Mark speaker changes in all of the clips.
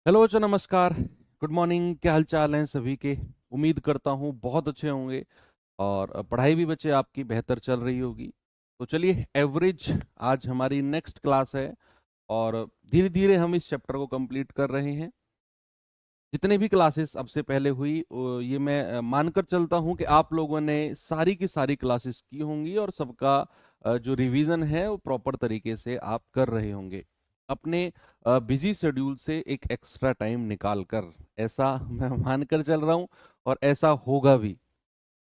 Speaker 1: Hello बच्चों, नमस्कार। Good morning. क्या हाल चाल हैं सभी के? उम्मीद करता हूँ बहुत अच्छे होंगे और पढ़ाई भी बच्चे आपकी बेहतर चल रही होगी। तो चलिए, एवरेज आज हमारी नेक्स्ट क्लास है और धीरे धीरे हम इस चैप्टर को कंप्लीट कर रहे हैं। जितने भी क्लासेस अब से पहले हुई ये मैं मानकर चलता हूँ कि आप लोगों ने सारी की सारी क्लासेस की होंगी और सबका जो रिवीजन है वो प्रॉपर तरीके से आप कर रहे होंगे अपने बिजी शेड्यूल से एक एक्स्ट्रा टाइम निकाल कर। ऐसा मैं मानकर चल रहा हूँ और ऐसा होगा भी,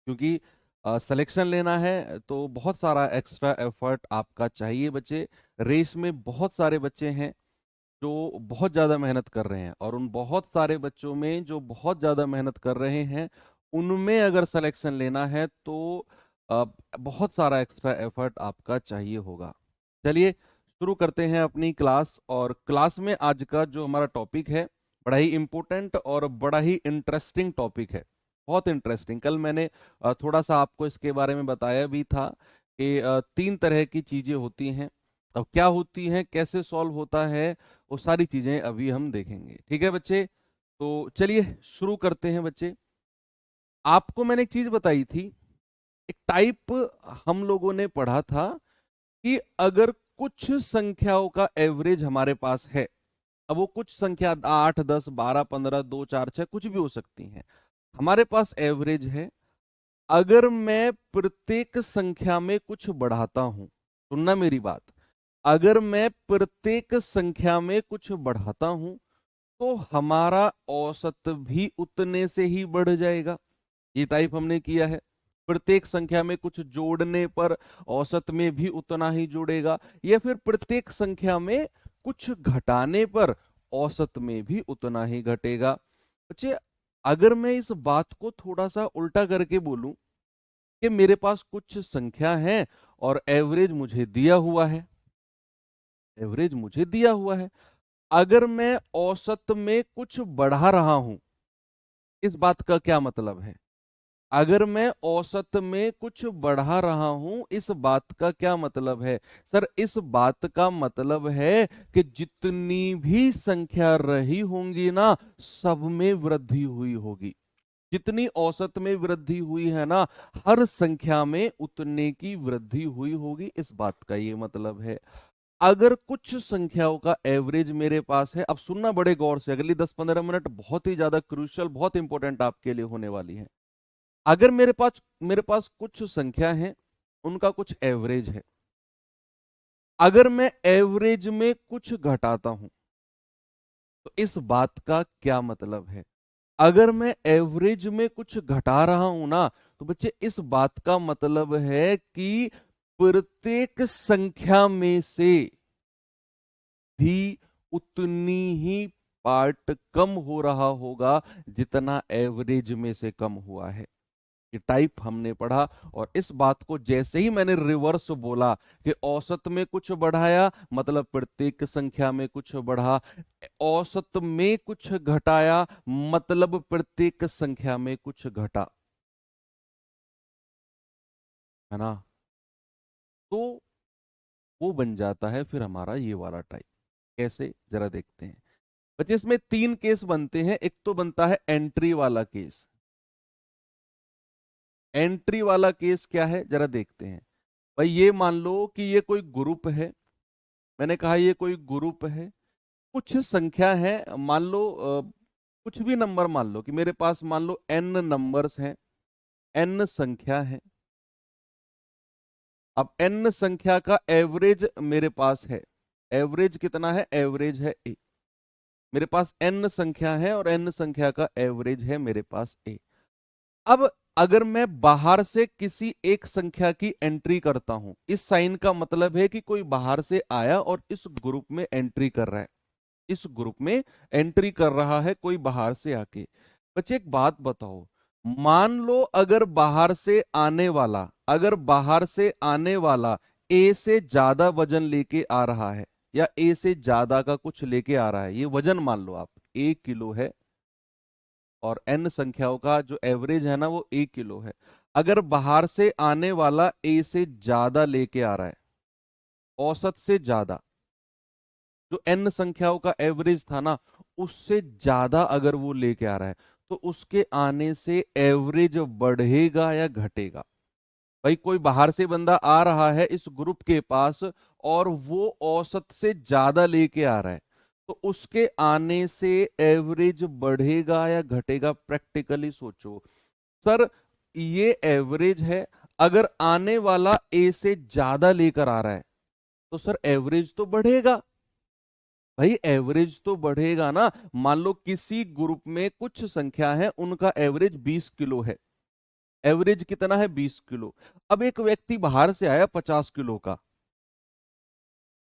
Speaker 1: क्योंकि सिलेक्शन लेना है तो बहुत सारा एक्स्ट्रा एफर्ट आपका चाहिए बच्चे। रेस में बहुत सारे बच्चे हैं जो बहुत ज़्यादा मेहनत कर रहे हैं और उन बहुत सारे बच्चों में जो बहुत ज़्यादा मेहनत कर रहे हैं उनमें अगर सिलेक्शन लेना है तो अ, बहुत सारा एक्स्ट्रा एफर्ट आपका चाहिए होगा। चलिए शुरू करते हैं अपनी क्लास। और क्लास में आज का जो हमारा टॉपिक है बड़ा ही इम्पोर्टेंट और बड़ा ही इंटरेस्टिंग टॉपिक है। बहुत इंटरेस्टिंग। कल मैंने थोड़ा सा आपको इसके बारे में बताया भी था कि तीन तरह की चीज़ें होती हैं। अब क्या होती हैं, कैसे सॉल्व होता है, वो सारी चीजें अभी हम देखेंगे। ठीक है बच्चे? तो चलिए शुरू करते हैं बच्चे। आपको मैंने एक चीज बताई थी, एक टाइप हम लोगों ने पढ़ा था कि अगर कुछ संख्याओं का एवरेज हमारे पास है, अब वो कुछ संख्या 8, 10, 12, 15, 2, 4, 6 कुछ भी हो सकती हैं, हमारे पास एवरेज है। अगर मैं प्रत्येक संख्या में कुछ बढ़ाता हूं, सुनना मेरी बात, अगर मैं प्रत्येक संख्या में कुछ बढ़ाता हूं तो हमारा औसत भी उतने से ही बढ़ जाएगा। ये टाइप हमने किया है। प्रत्येक संख्या में कुछ जोड़ने पर औसत में भी उतना ही जुड़ेगा, या फिर प्रत्येक संख्या में कुछ घटाने पर औसत में भी उतना ही घटेगा। बच्चे, अगर मैं इस बात को थोड़ा सा उल्टा करके बोलूं कि मेरे पास कुछ संख्या है और एवरेज मुझे दिया हुआ है, एवरेज मुझे दिया हुआ है, अगर मैं औसत में कुछ बढ़ा रहा हूं, इस बात का क्या मतलब है? अगर मैं औसत में कुछ बढ़ा रहा हूं, इस बात का क्या मतलब है? सर, इस बात का मतलब है कि जितनी भी संख्या रही होंगी ना, सब में वृद्धि हुई होगी। जितनी औसत में वृद्धि हुई है ना, हर संख्या में उतने की वृद्धि हुई होगी, इस बात का ये मतलब है। अगर कुछ संख्याओं का एवरेज मेरे पास है, अब सुनना बड़े गौर से, अगली 10-15 मिनट बहुत ही ज्यादा क्रूशियल, बहुत इंपॉर्टेंट आपके लिए होने वाली है। अगर मेरे पास कुछ संख्या है, उनका कुछ एवरेज है, अगर मैं एवरेज में कुछ घटाता हूं तो इस बात का क्या मतलब है? अगर मैं एवरेज में कुछ घटा रहा हूं ना, तो बच्चे इस बात का मतलब है कि प्रत्येक संख्या में से भी उतनी ही पार्ट कम हो रहा होगा जितना एवरेज में से कम हुआ है। ये टाइप हमने पढ़ा। और इस बात को जैसे ही मैंने रिवर्स बोला कि औसत में कुछ बढ़ाया मतलब प्रत्येक संख्या में कुछ बढ़ा, औसत में कुछ घटाया मतलब प्रत्येक संख्या में कुछ घटा, है ना? तो वो बन जाता है फिर हमारा ये वाला टाइप। कैसे, जरा देखते हैं बच्चे। इसमें तीन केस बनते हैं। एक तो बनता है एंट्री वाला केस। एंट्री वाला केस क्या है, जरा देखते हैं। भाई ये मान लो कि ये कोई ग्रुप है। मैंने कहा ये कोई ग्रुप है, कुछ संख्या है, मान लो कुछ भी नंबर मान लो कि मेरे पास मान लो n नंबर्स हैं, n संख्या है। अब n संख्या का एवरेज मेरे पास है। एवरेज कितना है? एवरेज है a। मेरे पास n संख्या है और n संख्या का एवरेज है मेरे पास a। अब अगर मैं बाहर से किसी एक संख्या की एंट्री करता हूं, इस साइन का मतलब है कि कोई बाहर से आया और इस ग्रुप में एंट्री कर रहा है, इस ग्रुप में एंट्री कर रहा है कोई बाहर से आके। बच्चे एक बात बताओ, मान लो अगर बाहर से आने वाला ए से ज्यादा वजन लेके आ रहा है, या ए से ज्यादा का कुछ लेके आ रहा है, ये वजन मान लो आप 1 किलो है और n संख्याओं का जो एवरेज है ना वो 1 किलो है। अगर बाहर से आने वाला ए से ज्यादा लेके आ रहा है, औसत से ज्यादा, जो n संख्याओं का एवरेज था ना उससे ज्यादा अगर वो लेके आ रहा है तो उसके आने से एवरेज बढ़ेगा या घटेगा? भाई कोई बाहर से बंदा आ रहा है इस ग्रुप के पास और वो औसत से ज्यादा लेके आ रहा है, तो उसके आने से एवरेज बढ़ेगा या घटेगा? प्रैक्टिकली सोचो सर, ये एवरेज है, अगर आने वाला ए से ज्यादा लेकर आ रहा है तो सर एवरेज तो बढ़ेगा। भाई एवरेज तो बढ़ेगा ना। मान लो किसी ग्रुप में कुछ संख्या है, उनका एवरेज 20 किलो है। एवरेज कितना है? 20 किलो। अब एक व्यक्ति बाहर से आया 50 किलो का,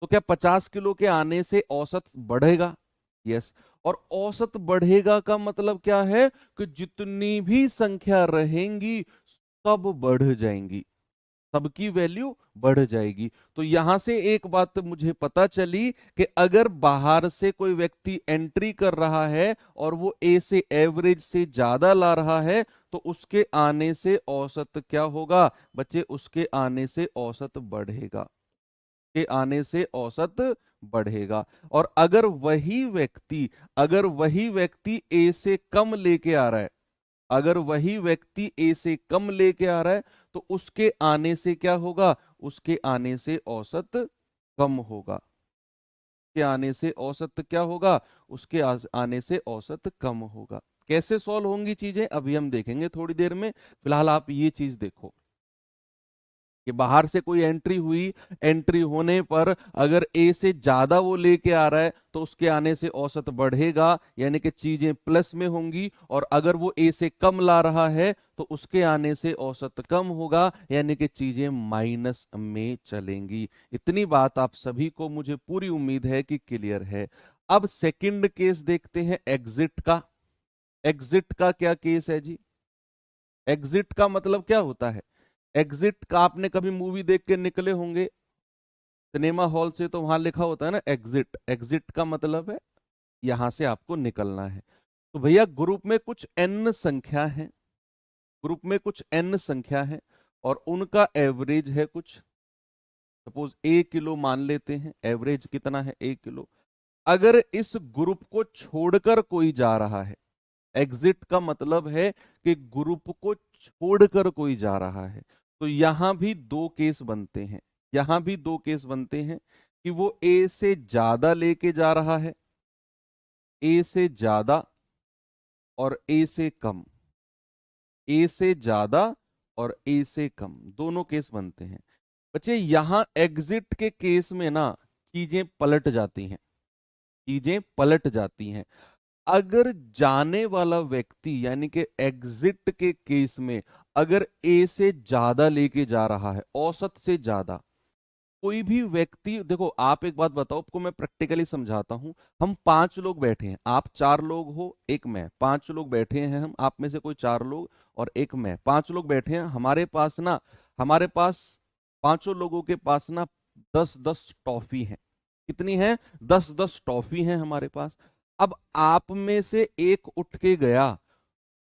Speaker 1: तो क्या 50 किलो के आने से औसत बढ़ेगा? यस। और औसत बढ़ेगा का मतलब क्या है कि जितनी भी संख्या रहेंगी सब बढ़ जाएंगी, सबकी वैल्यू बढ़ जाएगी। तो यहां से एक बात मुझे पता चली कि अगर बाहर से कोई व्यक्ति एंट्री कर रहा है और वो ए से एवरेज से ज्यादा ला रहा है तो उसके आने से औसत क्या होगा बच्चे? उसके आने से औसत बढ़ेगा, के आने से औसत बढ़ेगा। और अगर वही व्यक्ति ए से कम लेके आ रहा है, अगर वही व्यक्ति ए से कम लेके आ रहा है तो उसके आने से क्या होगा? उसके आने से औसत कम होगा। के आने से औसत क्या होगा? उसके आने से औसत कम होगा। कैसे सॉल्व होंगी चीजें अभी हम देखेंगे थोड़ी देर में। फिलहाल आप ये चीज देखो कि बाहर से कोई एंट्री हुई, एंट्री होने पर अगर ए से ज्यादा वो लेके आ रहा है तो उसके आने से औसत बढ़ेगा, यानी कि चीजें प्लस में होंगी। और अगर वो ए से कम ला रहा है तो उसके आने से औसत कम होगा, यानी कि चीजें माइनस में चलेंगी। इतनी बात आप सभी को मुझे पूरी उम्मीद है कि क्लियर है। अब सेकंड केस देखते हैं एग्जिट का। एग्जिट का क्या केस है जी? एग्जिट का मतलब क्या होता है? एग्जिट का आपने कभी मूवी देख के निकले होंगे सिनेमा हॉल से, तो वहां लिखा होता है ना एग्जिट। एग्जिट का मतलब है यहां से आपको निकलना है। तो भैया ग्रुप में कुछ एन संख्या है, ग्रुप में कुछ एन संख्या है और उनका एवरेज है कुछ, सपोज 1 किलो मान लेते हैं। एवरेज कितना है? 1 किलो। अगर इस ग्रुप को छोड़कर कोई जा रहा है, एग्जिट का मतलब है कि ग्रुप को छोड़कर कोई जा रहा है, तो यहां भी दो केस बनते हैं। यहां भी दो केस बनते हैं कि वो ए से ज्यादा लेके जा रहा है, ए से ज्यादा और ए से कम, ए से ज्यादा और ए से कम, दोनों केस बनते हैं। बच्चे यहां एग्जिट के केस में ना चीजें पलट जाती हैं, चीजें पलट जाती हैं। अगर जाने वाला व्यक्ति यानी कि एग्जिट के केस में अगर ए से ज्यादा लेके जा रहा है, औसत से ज्यादा, कोई भी व्यक्ति देखो, आप एक बात बताओ, आपको मैं प्रैक्टिकली समझाता हूं। हम 5 लोग बैठे हैं, आप 4 लोग हो, एक मैं, 5 लोग बैठे हैं हम, आप में से कोई 4 लोग और एक मैं, 5 लोग बैठे हैं। हमारे पास 5 लोगों के पास ना 10-10 टॉफी है। कितनी है? 10-10 टॉफी है हमारे पास। अब आप में से एक उठ के गया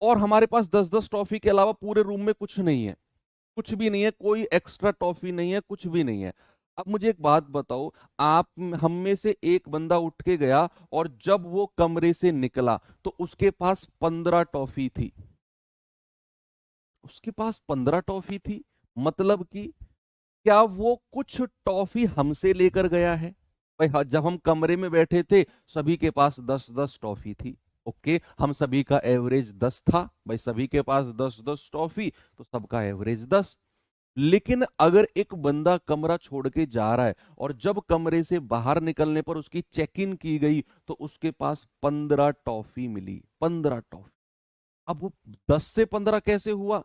Speaker 1: और हमारे पास 10-10 टॉफी के अलावा पूरे रूम में कुछ नहीं है, कुछ भी नहीं है, कोई एक्स्ट्रा टॉफी नहीं है, कुछ भी नहीं है। अब मुझे एक बात बताओ, आप हम में से एक बंदा उठ के गया और जब वो कमरे से निकला तो उसके पास 15 टॉफी थी, उसके पास 15 टॉफी थी। मतलब कि क्या वो कुछ टॉफी हमसे लेकर गया है? भाई हाँ, जब हम कमरे में बैठे थे सभी के पास 10-10 टॉफी थी। ओके, हम सभी का एवरेज 10 था। भाई सभी के पास 10-10 टॉफी तो सबका एवरेज 10। लेकिन अगर एक बंदा कमरा छोड़ के जा रहा है और जब कमरे से बाहर निकलने पर उसकी चेक इन की गई तो उसके पास 15 टॉफी मिली, 15 टॉफी। अब वो 10 से 15 कैसे हुआ?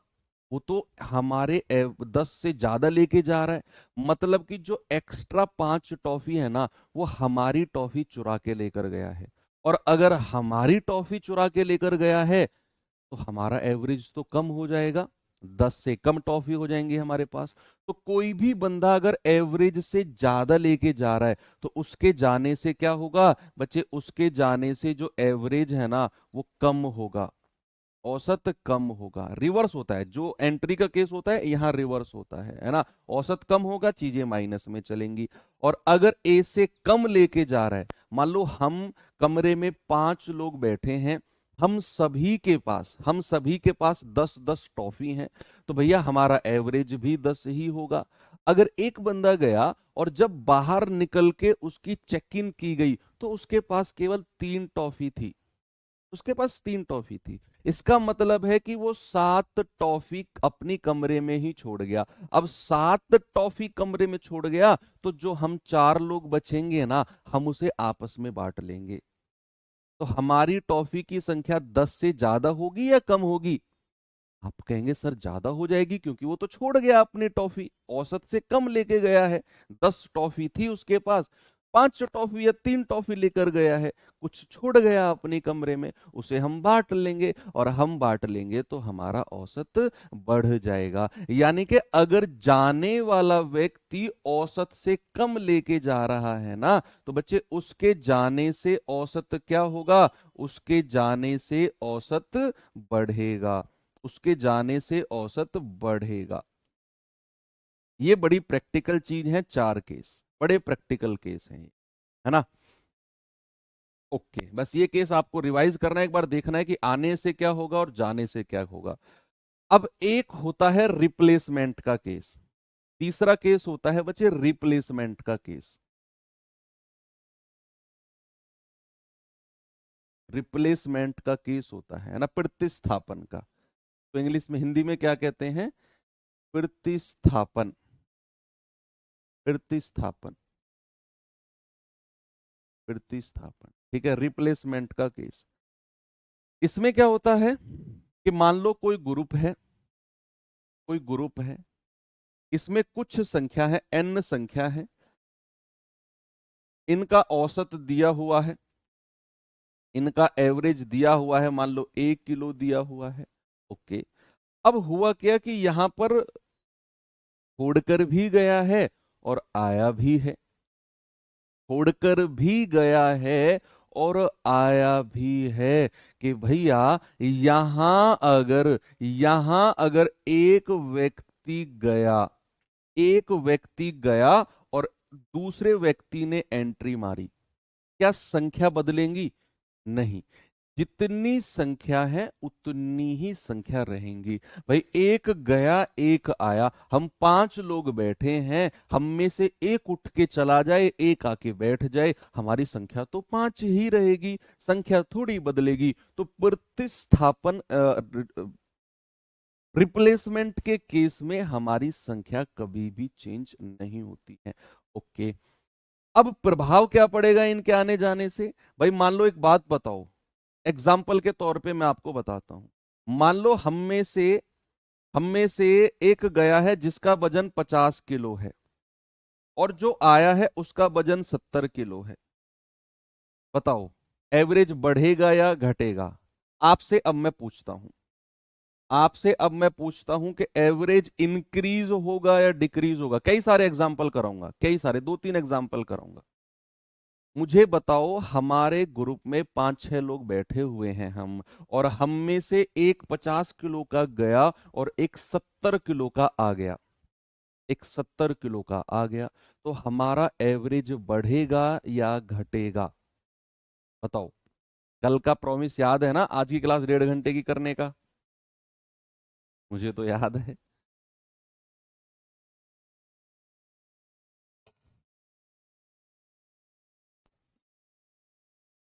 Speaker 1: वो तो हमारे 10 से ज्यादा लेके जा रहा है। मतलब कि जो एक्स्ट्रा 5 टॉफी है ना, वो हमारी टॉफी चुरा के लेकर गया है। और अगर हमारी टॉफी चुरा के लेकर गया है तो हमारा एवरेज तो कम हो जाएगा, 10 से कम टॉफी हो जाएंगी हमारे पास। तो कोई भी बंदा अगर एवरेज से ज्यादा लेके जा रहा है तो उसके जाने से क्या होगा बच्चे? उसके जाने से जो एवरेज है ना वो कम होगा, औसत कम होगा। रिवर्स होता है, जो एंट्री का केस होता है यहाँ रिवर्स होता है ना। औसत कम होगा, चीजें माइनस में चलेंगी। और अगर ए से कम लेके जा रहा है, मान लो हम कमरे में 5 लोग बैठे हैं, हम सभी के पास 10-10 टॉफी हैं, तो भैया हमारा एवरेज भी 10 ही होगा। अगर एक बंदा गया और जब बाहर निकल के उसकी चेक इन की गई तो उसके पास केवल 3 टॉफी थी, उसके पास 3 टॉफी थी। इसका मतलब है कि वो 7 टॉफी अपनी कमरे में ही छोड़ गया। अब 7 टॉफी कमरे में छोड़ गया तो जो हम 4 लोग बचेंगे ना, हम उसे आपस में बांट लेंगे। तो हमारी टॉफी की संख्या 10 से ज्यादा होगी या कम होगी? आप कहेंगे सर ज्यादा हो जाएगी, क्योंकि वो तो छोड़ गया अपनी टॉफी, औसत से कम लेके गया है। 10 टॉफी थी उसके पास, 5 टॉफी या 3 टॉफी लेकर गया है, कुछ छोड़ गया अपने कमरे में, उसे हम बांट लेंगे, और हम बांट लेंगे तो हमारा औसत बढ़ जाएगा। यानी कि अगर जाने वाला व्यक्ति औसत से कम लेके जा रहा है ना, तो बच्चे उसके जाने से औसत क्या होगा? उसके जाने से औसत बढ़ेगा, उसके जाने से औसत बढ़ेगा। ये बड़ी प्रैक्टिकल चीज है, 4 केस बड़े प्रैक्टिकल केस हैं ये, है ना। ओके, बस ये केस आपको रिवाइज करना है, एक बार देखना है कि आने से क्या होगा और जाने से क्या होगा। अब एक होता है रिप्लेसमेंट का केस, तीसरा केस होता है बच्चे रिप्लेसमेंट का केस। रिप्लेसमेंट का केस होता है ना, प्रतिस्थापन का। तो इंग्लिश में, हिंदी में क्या कहते हैं? प्रतिस्थापन, प्रतिस्थापन, प्रतिस्थापन, ठीक है, रिप्लेसमेंट का केस। इसमें क्या होता है कि मान लो कोई ग्रुप है, कोई ग्रुप है, इसमें कुछ संख्या है, n संख्या है, इनका औसत दिया हुआ है, इनका एवरेज दिया हुआ है, मान लो 1 किलो दिया हुआ है। ओके, अब हुआ क्या कि यहां पर छोड़कर भी गया है और आया भी है, छोड़कर भी गया है और आया भी है, कि भैया यहां अगर एक व्यक्ति गया, एक व्यक्ति गया और दूसरे व्यक्ति ने एंट्री मारी, क्या संख्या बदलेंगी? नहीं, जितनी संख्या है उतनी ही संख्या रहेंगी। भाई एक गया एक आया, हम 5 लोग बैठे हैं, हम में से एक उठ के चला जाए, एक आके बैठ जाए, हमारी संख्या तो 5 ही रहेगी, संख्या थोड़ी बदलेगी। तो प्रतिस्थापन रिप्लेसमेंट के केस में हमारी संख्या कभी भी चेंज नहीं होती है। ओके, अब प्रभाव क्या पड़ेगा इनके आने जाने से? भाई मान लो, एक बात बताओ, एग्जाम्पल के तौर पे मैं आपको बताता हूं। मान लो हम में से एक गया है जिसका वजन 50 किलो है, और जो आया है उसका वजन 70 किलो है। बताओ, एवरेज बढ़ेगा या घटेगा? आपसे अब मैं पूछता हूं, आपसे अब मैं पूछता हूं कि एवरेज इंक्रीज होगा या डिक्रीज होगा? कई सारे एग्जाम्पल कराऊंगा, कई सारे, 2-3 एग्जाम्पल कराऊंगा। मुझे बताओ, हमारे ग्रुप में 5-6 लोग बैठे हुए हैं हम, और हम में से एक 50 किलो का गया और एक 70 किलो का आ गया, एक 70 किलो का आ गया, तो हमारा एवरेज बढ़ेगा या घटेगा? बताओ। कल का प्रॉमिस याद है ना, आज की क्लास 1.5 घंटे की करने का? मुझे तो याद है।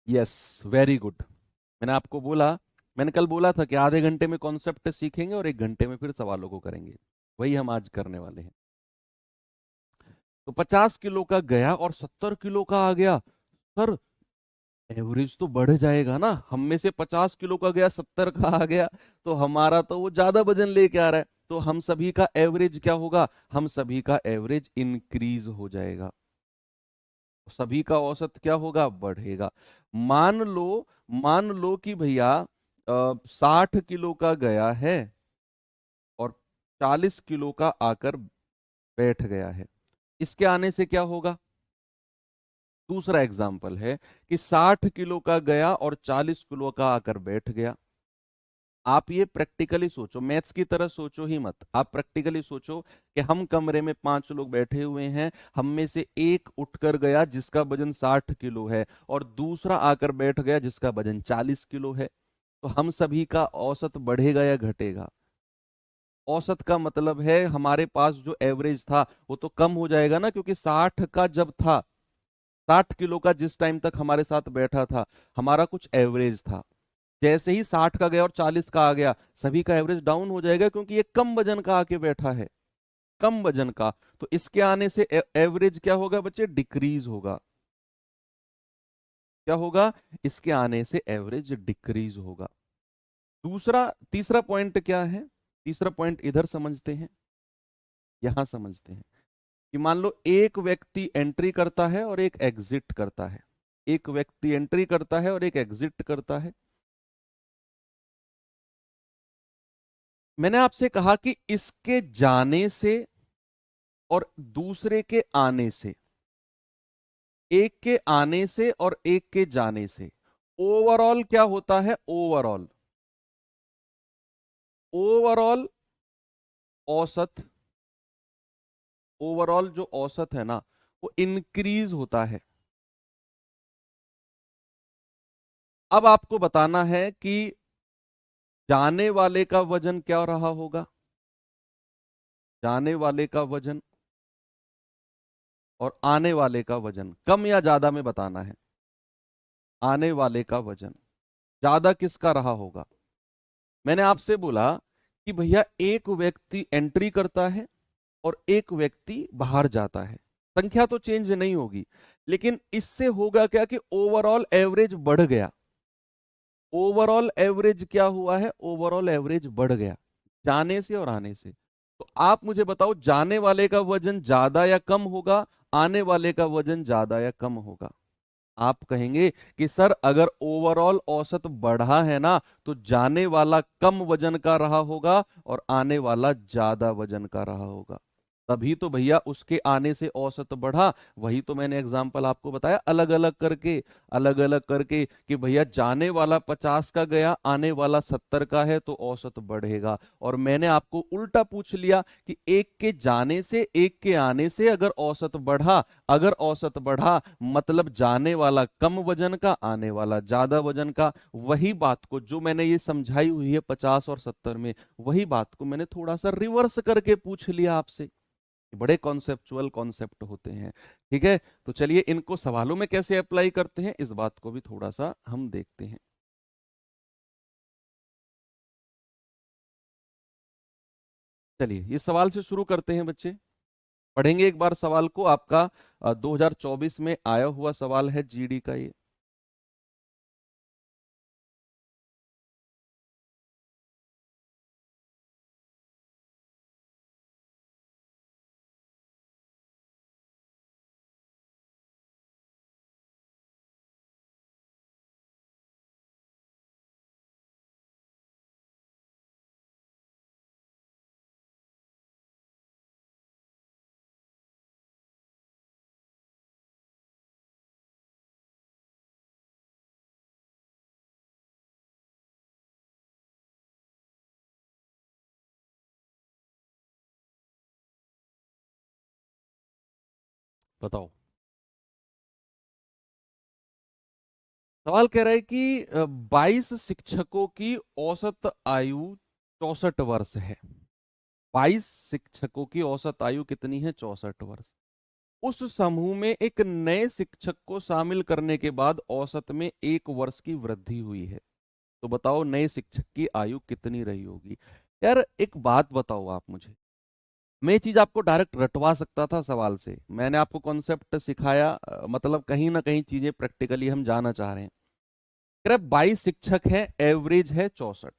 Speaker 1: Yes, very good. मैंने आपको बोला, मैंने कल बोला था कि आधे घंटे में कॉन्सेप्ट सीखेंगे और 1 घंटे में फिर सवालों को करेंगे, वही हम आज करने वाले हैं। तो 50 किलो का गया और 70 किलो का आ गया, सर एवरेज तो बढ़ जाएगा ना, हम में से 50 किलो का गया, 70 का आ गया, तो हमारा तो वो ज्यादा वजन लेके आ रहा है, तो हम सभी का एवरेज क्या होगा? हम सभी का एवरेज इंक्रीज हो जाएगा, सभी का औसत क्या होगा? बढ़ेगा। मान लो, मान लो कि भैया 60 किलो का गया है और 40 किलो का आकर बैठ गया है, इसके आने से क्या होगा? दूसरा एग्जाम्पल है कि 60 किलो का गया और 40 किलो का आकर बैठ गया, आप ये प्रैक्टिकली सोचो, मैथ्स की तरह सोचो ही मत, आप प्रैक्टिकली सोचो कि हम कमरे में 5 लोग बैठे हुए हैं, हम में से एक उठकर गया जिसका वजन 60 किलो है और दूसरा आकर बैठ गया जिसका वजन 40 किलो है, तो हम सभी का औसत बढ़ेगा या घटेगा? औसत का मतलब है हमारे पास जो एवरेज था वो तो कम हो जाएगा ना, क्योंकि 60 का जब था, 60 किलो का जिस टाइम तक हमारे साथ बैठा था, हमारा कुछ एवरेज था। जैसे ही 60 का गया और 40 का आ गया, सभी का एवरेज डाउन हो जाएगा, क्योंकि ये कम वजन का आके बैठा है, कम वजन का। तो इसके आने से एवरेज क्या होगा बच्चे? डिक्रीज होगा। क्या होगा? इसके आने से एवरेज डिक्रीज होगा। दूसरा, तीसरा पॉइंट क्या है? तीसरा पॉइंट इधर समझते हैं, यहां समझते हैं कि मान लो एक व्यक्ति एंट्री करता है और एक एग्जिट करता है, एक व्यक्ति एंट्री करता है और एक एग्जिट करता है। मैंने आपसे कहा कि इसके जाने से और दूसरे के आने से, एक के आने से और एक के जाने से ओवरऑल क्या होता है? ओवरऑल, ओवरऑल औसत, ओवरऑल जो औसत है ना वो इंक्रीज होता है। अब आपको बताना है कि जाने वाले का वजन क्या रहा होगा, जाने वाले का वजन और आने वाले का वजन, कम या ज्यादा में बताना है। आने वाले का वजन ज्यादा किसका रहा होगा? मैंने आपसे बोला कि भैया एक व्यक्ति एंट्री करता है और एक व्यक्ति बाहर जाता है, संख्या तो चेंज नहीं होगी, लेकिन इससे होगा क्या कि ओवरऑल एवरेज बढ़ गया। ओवरऑल एवरेज क्या हुआ है? ओवरऑल एवरेज बढ़ गया जाने से और आने से। तो आप मुझे बताओ, जाने वाले का वजन ज्यादा या कम होगा, आने वाले का वजन ज्यादा या कम होगा? आप कहेंगे कि सर अगर ओवरऑल औसत बढ़ा है ना तो जाने वाला कम वजन का रहा होगा और आने वाला ज्यादा वजन का रहा होगा, तभी तो भैया उसके आने से औसत बढ़ा। वही तो मैंने एग्जाम्पल आपको बताया अलग अलग करके, अलग अलग करके कि भैया जाने वाला 50 का गया, आने वाला 70 का है, तो औसत बढ़ेगा। और मैंने आपको उल्टा पूछ लिया कि एक के जाने से एक के आने से अगर औसत बढ़ा, अगर औसत बढ़ा मतलब जाने वाला कम वजन का, आने वाला ज्यादा वजन का। वही बात को जो मैंने ये समझाई हुई है 50 और 70 में, वही बात को मैंने थोड़ा सा रिवर्स करके पूछ लिया आपसे। बड़े कॉन्सेप्चुअल कॉन्सेप्ट होते हैं, ठीक है। तो चलिए इनको सवालों में कैसे अप्लाई करते हैं इस बात को भी थोड़ा सा हम देखते हैं। चलिए ये सवाल से शुरू करते हैं बच्चे, पढ़ेंगे एक बार सवाल को। आपका 2024 में आया हुआ सवाल है जीडी का ये। बताओ, सवाल कह रहा है कि 22 शिक्षकों की औसत आयु 64 वर्ष है। 22 शिक्षकों की औसत आयु कितनी है? 64 वर्ष। उस समूह में एक नए शिक्षक को शामिल करने के बाद औसत में 1 वर्ष की वृद्धि हुई है। तो बताओ नए शिक्षक की आयु कितनी रही होगी? यार एक बात बताओ आप मुझे, मैं ये चीज आपको डायरेक्ट रटवा सकता था सवाल से, मैंने आपको कॉन्सेप्ट सिखाया, मतलब कहीं ना कहीं चीजें प्रैक्टिकली हम जाना चाह रहे हैं। कह रहा 22 शिक्षक हैं, एवरेज है 64,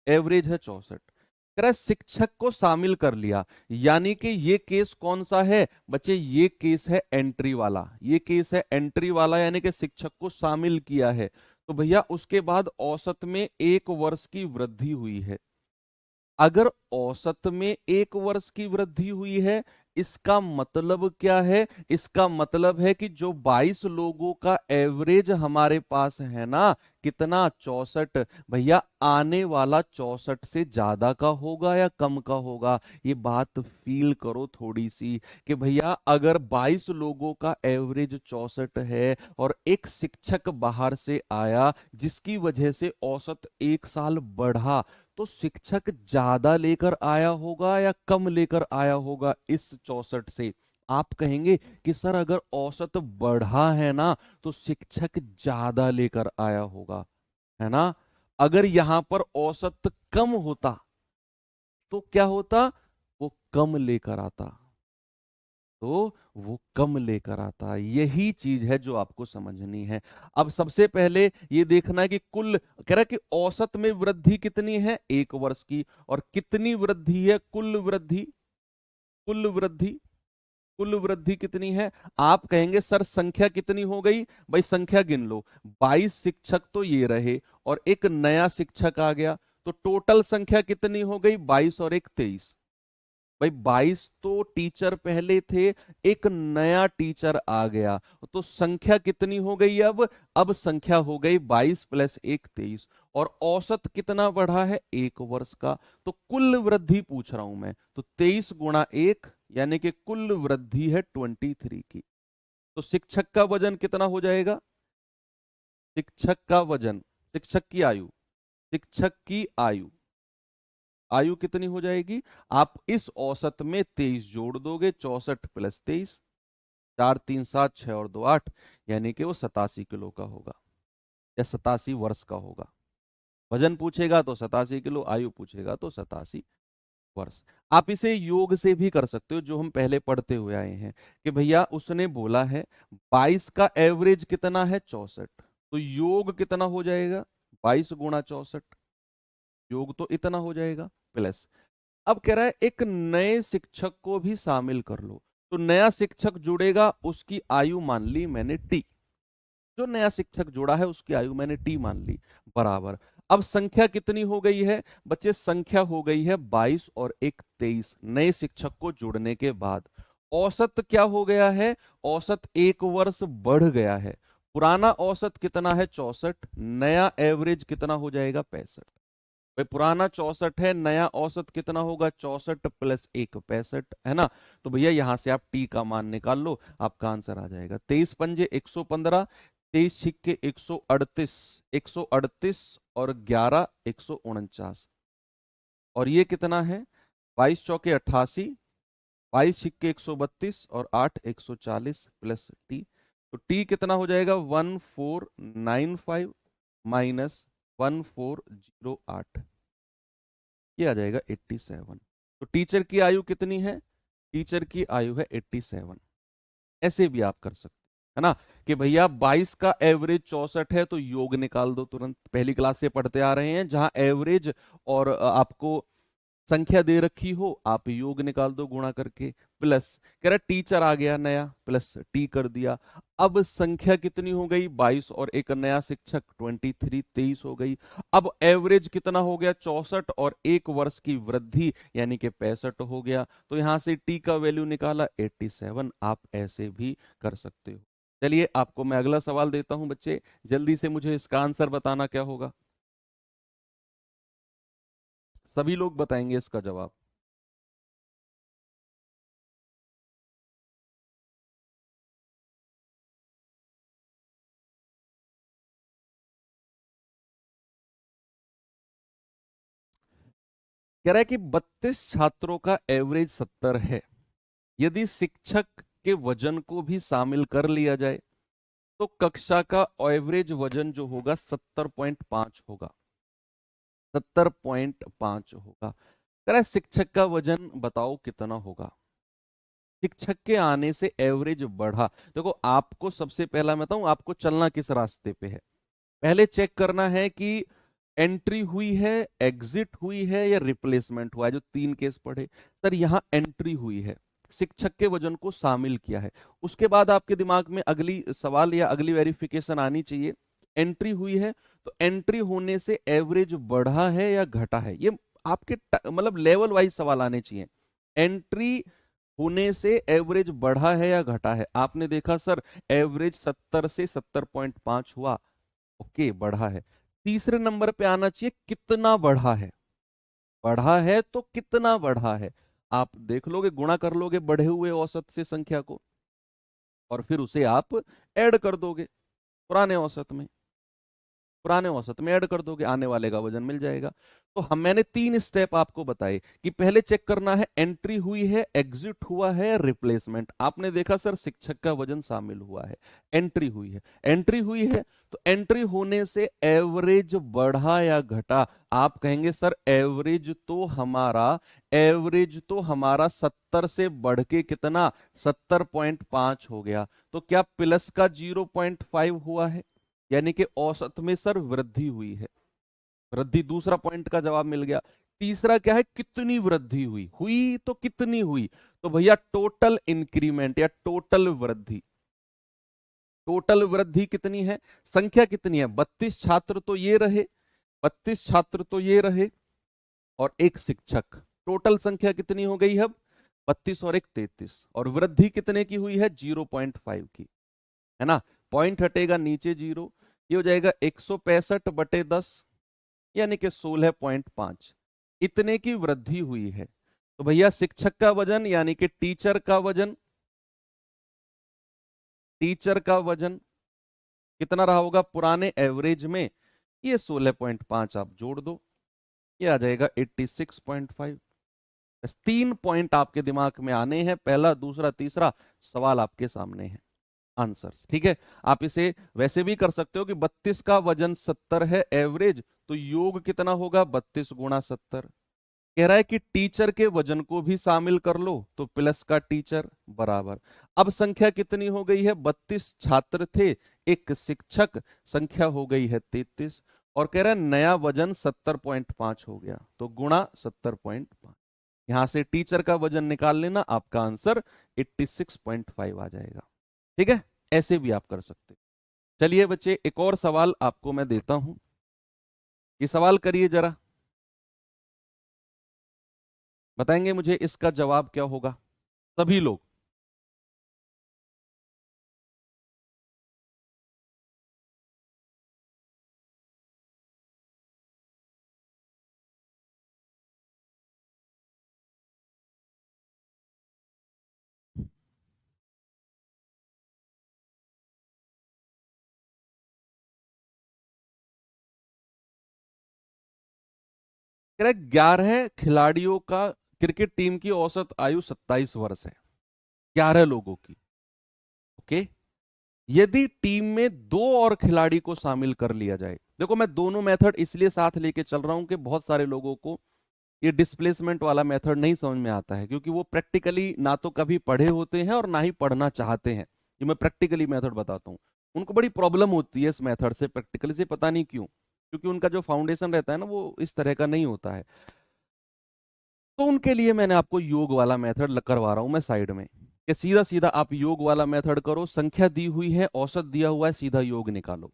Speaker 1: एवरेज है 64। कह रहा है शिक्षक को शामिल कर लिया, यानी कि ये केस कौन सा है बच्चे? ये केस है एंट्री वाला, ये केस है एंट्री वाला, यानी कि शिक्षक को शामिल किया है। तो भैया उसके बाद औसत में 1 वर्ष की वृद्धि हुई है। अगर औसत में 1 वर्ष की वृद्धि हुई है, इसका मतलब क्या है? इसका मतलब है कि जो 22 लोगों का एवरेज हमारे पास है ना, कितना 64। भैया आने वाला 64 से ज्यादा का होगा या कम का होगा? ये बात फील करो थोड़ी सी कि भैया अगर 22 लोगों का एवरेज 64 है और एक शिक्षक बाहर से आया जिसकी वजह से औसत एक साल बढ़ा, तो शिक्षक ज्यादा लेकर आया होगा या कम लेकर आया होगा इस 64 से? आप कहेंगे कि सर अगर औसत बढ़ा है ना तो शिक्षक ज्यादा लेकर आया होगा, है ना? अगर यहां पर औसत कम होता तो क्या होता? वो कम लेकर आता। तो वो कम लेकर आता। यही चीज है जो आपको समझनी है। अब सबसे पहले ये देखना है कि कुल कह रहा है कि औसत में वृद्धि कितनी है एक वर्ष की, और कितनी वृद्धि है कुल वृद्धि। कुल वृद्धि कुल वृद्धि कितनी है? आप कहेंगे सर संख्या कितनी हो गई? भाई संख्या गिन लो। 22 शिक्षक तो ये रहे और एक नया शिक्षक आ गया, तो टोटल संख्या कितनी हो गई? 22 और एक 23। भाई 22 तो टीचर पहले थे, एक नया टीचर आ गया, तो संख्या कितनी हो गई अब संख्या हो गई 22 प्लस एक 23। और औसत कितना बढ़ा है? एक वर्ष का। तो कुल वृद्धि पूछ रहा हूं मैं, तो 23 गुणा एक यानी कि कुल वृद्धि है 23 की। तो शिक्षक का वजन कितना हो जाएगा? शिक्षक का वजन, शिक्षक की आयु, शिक्षक की आयु, आयु कितनी हो जाएगी? आप इस औसत में 23 जोड़ दोगे, 64 प्लस 23, 4 3 7 6 और 2 8, यानी कि वो 87 किलो का होगा या 87 वर्ष का होगा। वजन पूछेगा तो 87 किलो, आयु पूछेगा तो 87 वर्ष। आप इसे योग से भी कर सकते हो, जो हम पहले पढ़ते हुए आए हैं कि भैया उसने बोला है 22 का एवरेज कितना है? 64। तो योग कितना हो जाएगा? 22 गुणा 64, योग तो इतना हो जाएगा, प्लस अब कह रहा है एक नए शिक्षक को भी शामिल कर लो। तो नया शिक्षक जुड़ेगा, उसकी आयु मान ली मैंने टी। जो नया शिक्षक जुड़ा है उसकी आयु मैंने टी मान ली, बराबर। अब संख्या कितनी हो गई है बच्चे? संख्या हो गई है 22 और एक 23 नए शिक्षक को जुड़ने के बाद। औसत क्या हो गया है? औसत एक वर्ष बढ़ गया है। पुराना औसत कितना है? 64। नया एवरेज कितना हो जाएगा? 65। भाई पुराना 64 है, नया औसत कितना होगा? 64 प्लस एक 65, है ना? तो भैया यहां से आप टी का मान निकाल लो, आपका आंसर आ जाएगा 23 पंजे 115, 23 छिक्के 138, 138 और 11 149। और ये कितना है? 22 चौके 88, 22 छिक्के 132 और 8 140 प्लस टी। तो टी कितना हो जाएगा? 1495 माइनस 1408, ये आ जाएगा 87। तो टीचर की आयु कितनी है? टीचर की आयु है 87। ऐसे भी आप कर सकते है ना कि भैया 22 का एवरेज 64 है तो योग निकाल दो तुरंत। पहली क्लास से पढ़ते आ रहे हैं, जहां एवरेज और आपको संख्या दे रखी हो, आप योग निकाल दो गुणा करके। प्लस कह रहा टीचर आ गया नया, प्लस टी कर दिया। अब संख्या कितनी हो गई? 22 और एक नया शिक्षक 23, 23 हो गई। अब एवरेज कितना हो गया? 64 और एक वर्ष की वृद्धि यानी कि 65 हो गया। तो यहां से टी का वैल्यू निकाला 87। आप ऐसे भी कर सकते हो। चलिए आपको मैं अगला सवाल देता हूं बच्चे, जल्दी से मुझे इसका आंसर बताना क्या होगा। सभी लोग बताएंगे इसका जवाब। कह रहा है कि 32 छात्रों का एवरेज 70 है। यदि शिक्षक के वजन को भी शामिल कर लिया जाए तो कक्षा का एवरेज वजन जो होगा 70.5 होगा। 70.5 होगा। कह रहा है शिक्षक का वजन बताओ कितना होगा? शिक्षक के आने से एवरेज बढ़ा। देखो आपको सबसे पहला मैं बताऊं, आपको चलना किस रास्ते पे है। पहले चेक करना है कि एंट्री हुई है, एग्जिट हुई है या रिप्लेसमेंट हुआ है, जो 3 केस पढ़े। सर यहां एंट्री हुई है, शिक्षक के वजन को शामिल किया है। उसके बाद आपके दिमाग में अगली सवाल या अगली वेरिफिकेशन आनी चाहिए, एंट्री हुई है तो एंट्री होने से एवरेज बढ़ा है या घटा है। ये आपके मतलब लेवल वाइज सवाल आने चाहिए। एंट्री होने से एवरेज बढ़ा है या घटा है। आपने देखा सर एवरेज 70 से 70.5 हुआ, ओके, बढ़ा है। तीसरे नंबर पे आना चाहिए कितना बढ़ा है। बढ़ा है तो कितना बढ़ा है, आप देख लोगे, गुणा कर लोगे बढ़े हुए औसत से संख्या को, और फिर उसे आप ऐड कर दोगे पुराने औसत में, पुराने औसत में ऐड कर दोगे, आने वाले का वजन मिल जाएगा। तो हम मैंने 3 स्टेप आपको बताए कि पहले चेक करना है एंट्री हुई है, एग्जिट हुआ है, रिप्लेसमेंट। आपने देखा सर शिक्षक का वजन शामिल हुआ है, एंट्री हुई है, एंट्री हुई है तो एंट्री होने से एवरेज बढ़ा या घटा। आप कहेंगे सर एवरेज तो हमारा 70 से बढ़ के कितना 70.5 हो गया, तो क्या प्लस का 0.5 हुआ है, यानी कि औसत में सर वृद्धि हुई है। वृद्धि, दूसरा पॉइंट का जवाब मिल गया। तीसरा क्या है, कितनी वृद्धि हुई, हुई तो कितनी हुई, तो भैया टोटल इंक्रीमेंट या टोटल वृद्धि। टोटल वृद्धि कितनी है, संख्या कितनी है, 32 छात्र तो ये रहे, 32 छात्र तो ये रहे और एक शिक्षक, टोटल संख्या कितनी हो गई अब 32 और एक 33, और वृद्धि कितने की हुई है 0.5 की, है ना। पॉइंट हटेगा नीचे 0, ये हो जाएगा 165/10 यानी कि 16.5, इतने की वृद्धि हुई है। तो भैया शिक्षक का वजन यानी कि टीचर का वजन कितना रहा होगा पुराने एवरेज में, ये 16.5 आप जोड़ दो, ये आ जाएगा 86.5। बस 3 पॉइंट आपके दिमाग में आने हैं, पहला दूसरा तीसरा, सवाल आपके सामने है, आंसर्स, ठीक है। आप इसे वैसे भी कर सकते हो कि 32 का वजन 70 है एवरेज, तो योग कितना होगा 32 गुणा 70। कह रहा है कि टीचर के वजन को भी शामिल कर लो, तो प्लस का टीचर बराबर। अब संख्या कितनी हो गई है 32 छात्र थे, एक शिक्षक, संख्या हो गई है 33, और कह रहा है नया वजन 70.5 हो गया, तो गुणा 70.5। यहां से टीचर का वजन निकाल लेना, आपका आंसर 86.5 आ जाएगा, ठीक है। ऐसे भी आप कर सकते। चलिए बच्चे, एक और सवाल आपको मैं देता हूं, ये सवाल करिए जरा, बताएंगे मुझे इसका जवाब क्या होगा सभी लोग। कह रहे 11 खिलाड़ियों का क्रिकेट टीम की औसत आयु 27 वर्ष है, 11 लोगों की, ओके। यदि टीम में 2 और खिलाड़ी को शामिल कर लिया जाए, देखो मैं दोनों मेथड इसलिए साथ लेके चल रहा हूं कि बहुत सारे लोगों को ये डिस्प्लेसमेंट वाला मेथड नहीं समझ में आता है, क्योंकि वो प्रैक्टिकली ना तो कभी पढ़े होते हैं और ना ही पढ़ना चाहते हैं। ये मैं प्रैक्टिकली मेथड बताता हूँ, उनको बड़ी प्रॉब्लम होती है इस मेथड से, प्रैक्टिकली से, पता नहीं क्यों, क्योंकि उनका जो फाउंडेशन रहता है ना वो इस तरह का नहीं होता है। तो उनके लिए मैंने आपको योग वाला मेथड करवा रहा हूं मैं साइड में, कि सीधा सीधा आप योग वाला मेथड करो, संख्या दी हुई है, औसत दिया हुआ है, सीधा योग निकालो।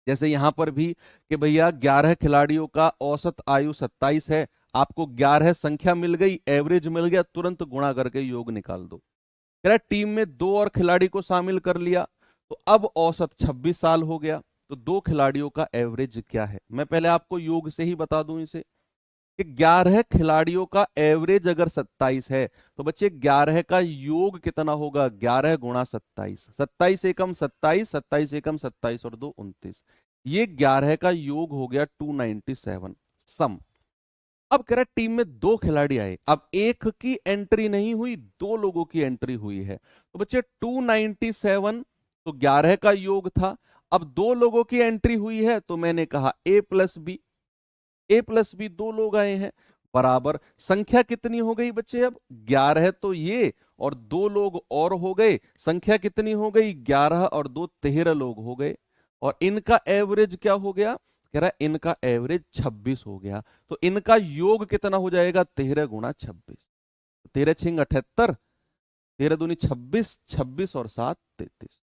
Speaker 1: जैसे यहां पर भी कि भैया 11 खिलाड़ियों का औसत आयु 27 है, आपको 11 संख्या मिल गई, एवरेज मिल गया, तुरंत गुणा करके योग निकाल दो। कह रहा है टीम में 2 और खिलाड़ी को शामिल कर लिया, तो अब औसत 26 साल हो गया, तो 2 खिलाड़ियों का एवरेज क्या है। मैं पहले आपको योग से ही बता दूं इसे, कि 11 खिलाड़ियों का एवरेज अगर 27 है, तो बच्चे 11 का योग कितना होगा 11 गुणा 27, 27 एकम 27, 27 एकम 27 और 2 29, ये 11 का योग हो गया 297 सम। अब कह रहा है टीम में 2 खिलाड़ी आए, अब एक की एंट्री नहीं हुई, 2 लोगों की एंट्री हुई है, तो बच्चे 297 तो 11 का योग था, अब 2 लोगों की एंट्री हुई है, तो मैंने कहा ए प्लस बी 2 लोग आए हैं, बराबर संख्या कितनी हो गई बच्चे अब 11 तो ये, और 2 लोग और हो गए, संख्या कितनी हो गई 11 और 2 13 लोग हो गए, और इनका एवरेज क्या हो गया, कह रहा है इनका एवरेज 26 हो गया, तो इनका योग कितना हो जाएगा 13 गुणा 26, 13 छिंग 78, 13 दूनी 26, 26 और 7 33,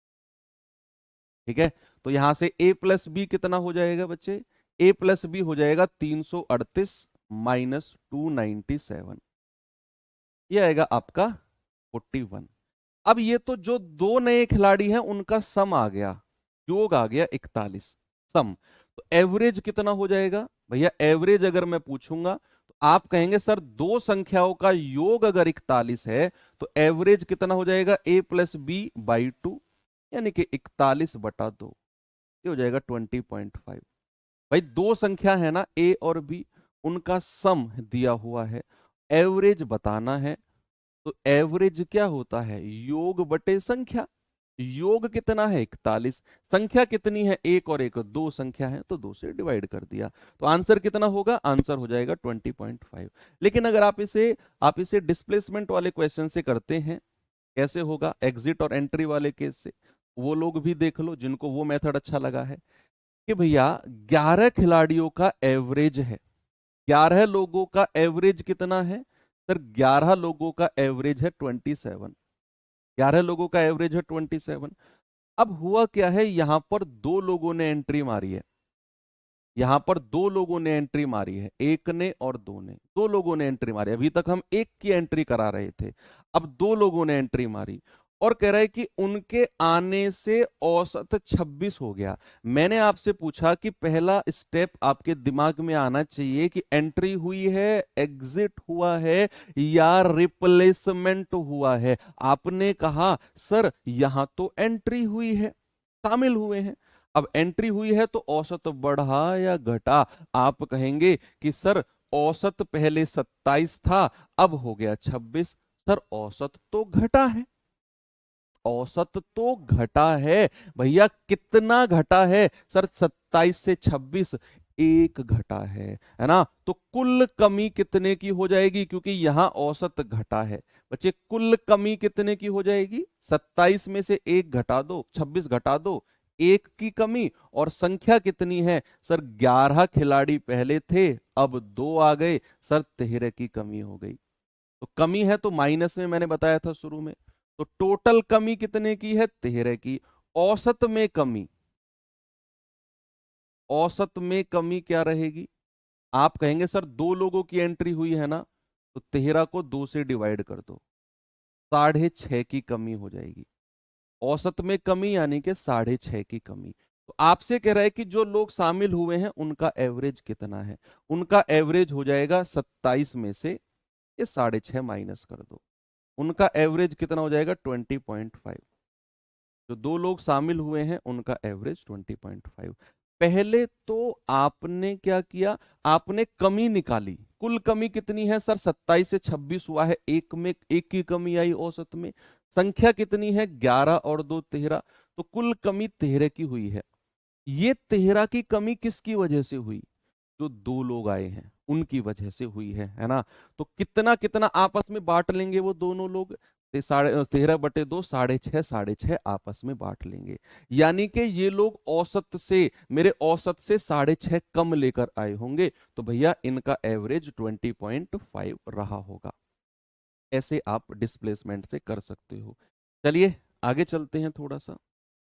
Speaker 1: ठीक है। तो यहां से ए प्लस बी कितना हो जाएगा बच्चे, ए प्लस बी हो जाएगा 338 माइनस 297, ये आएगा आपका 41। अब ये तो जो 2 नए खिलाड़ी हैं उनका सम आ गया, योग आ गया 41, सम। तो एवरेज कितना हो जाएगा भैया? एवरेज अगर मैं पूछूंगा तो आप कहेंगे सर दो संख्याओं का योग अगर 41 है तो एवरेज कितना हो जाएगा? a+b/2, यानी कि 41/2, ये हो जाएगा 20.5। भाई दो संख्या है ना ए और बी, उनका सम दिया हुआ है, एवरेज बताना है। तो एवरेज क्या होता है? योग बटे संख्या। योग कितना है? 41। संख्या कितनी है? एक और एक, दो संख्या है तो दो से डिवाइड कर दिया। तो आंसर कितना होगा? आंसर हो जाएगा 20.5। लेकिन अगर आप इसे डिस्प्लेसमेंट वाले क्वेश्चन से करते हैं, कैसे होगा? एग्जिट और एंट्री वाले केस से, वो लोग भी देख लो जिनको वो मेथड अच्छा लगा है कि भैया 11 खिलाड़ियों का एवरेज है, 11 लोगों का एवरेज कितना है सर? 11 लोगों का एवरेज है 27। 11 लोगों का एवरेज है 27। अब हुआ क्या है, यहां पर दो लोगों ने एंट्री मारी है, यहां पर दो लोगों ने एंट्री मारी है, एक ने और दो ने, दो लोगों ने एंट्री मारी। अभी तक हम एक की एंट्री करा रहे थे, अब दो लोगों ने एंट्री मारी और कह रहा है कि उनके आने से औसत 26 हो गया। मैंने आपसे पूछा कि पहला स्टेप आपके दिमाग में आना चाहिए कि एंट्री हुई है, एग्जिट हुआ है या रिप्लेसमेंट हुआ है। आपने कहा सर यहां तो एंट्री हुई है, शामिल हुए हैं। अब एंट्री हुई है तो औसत बढ़ा या घटा? आप कहेंगे कि सर औसत पहले 27 था, अब हो गया 26। सर औसत तो घटा है, औसत तो घटा है। भैया कितना घटा है सर? 27 से 26, एक घटा है ना? तो कुल कमी कितने की हो जाएगी? क्योंकि यहां औसत घटा है बच्चे, कुल कमी कितने की हो जाएगी? 27 में से एक घटा दो, 26 घटा दो, एक की कमी। और संख्या कितनी है सर? 11 खिलाड़ी पहले थे, अब दो आ गए सर, 13 की कमी हो गई। तो कमी है तो माइनस में, मैंने बताया था शुरू में। तो टोटल कमी कितने की है? 13 की। औसत में कमी, औसत में कमी क्या रहेगी? आप कहेंगे सर दो लोगों की एंट्री हुई है ना, तो 13 को दो से डिवाइड कर दो, 6.5 की कमी हो जाएगी। औसत में कमी यानी कि 6.5 की कमी। तो आपसे कह रहा है कि जो लोग शामिल हुए हैं उनका एवरेज कितना है? उनका एवरेज हो जाएगा 27 में से ये 6.5 माइनस कर दो, उनका एवरेज कितना हो जाएगा? 20.5। जो दो लोग शामिल हुए हैं उनका एवरेज 20.5। पहले तो आपने क्या किया? आपने कमी निकाली। कुल कमी कितनी है सर? 27 से 26 हुआ है, एक में एक की कमी आई औसत में। संख्या कितनी है? 11 और 2 13, तो कुल कमी 13 की हुई है। ये 13 की कमी किसकी वजह से हुई? जो दो लोग आए हैं उनकी वजह से हुई है ना? तो कितना कितना आपस में बांट लेंगे वो दोनों लोग? 13/2, 6.5 6.5 आपस में बांट लेंगे। यानी कि ये लोग औसत से, मेरे औसत से 6.5 कम लेकर आए होंगे, तो भैया इनका एवरेज 20.5 रहा होगा। ऐसे आप डिस्प्लेसमेंट से कर सकते हो। चलिए आगे चलते हैं थोड़ा सा।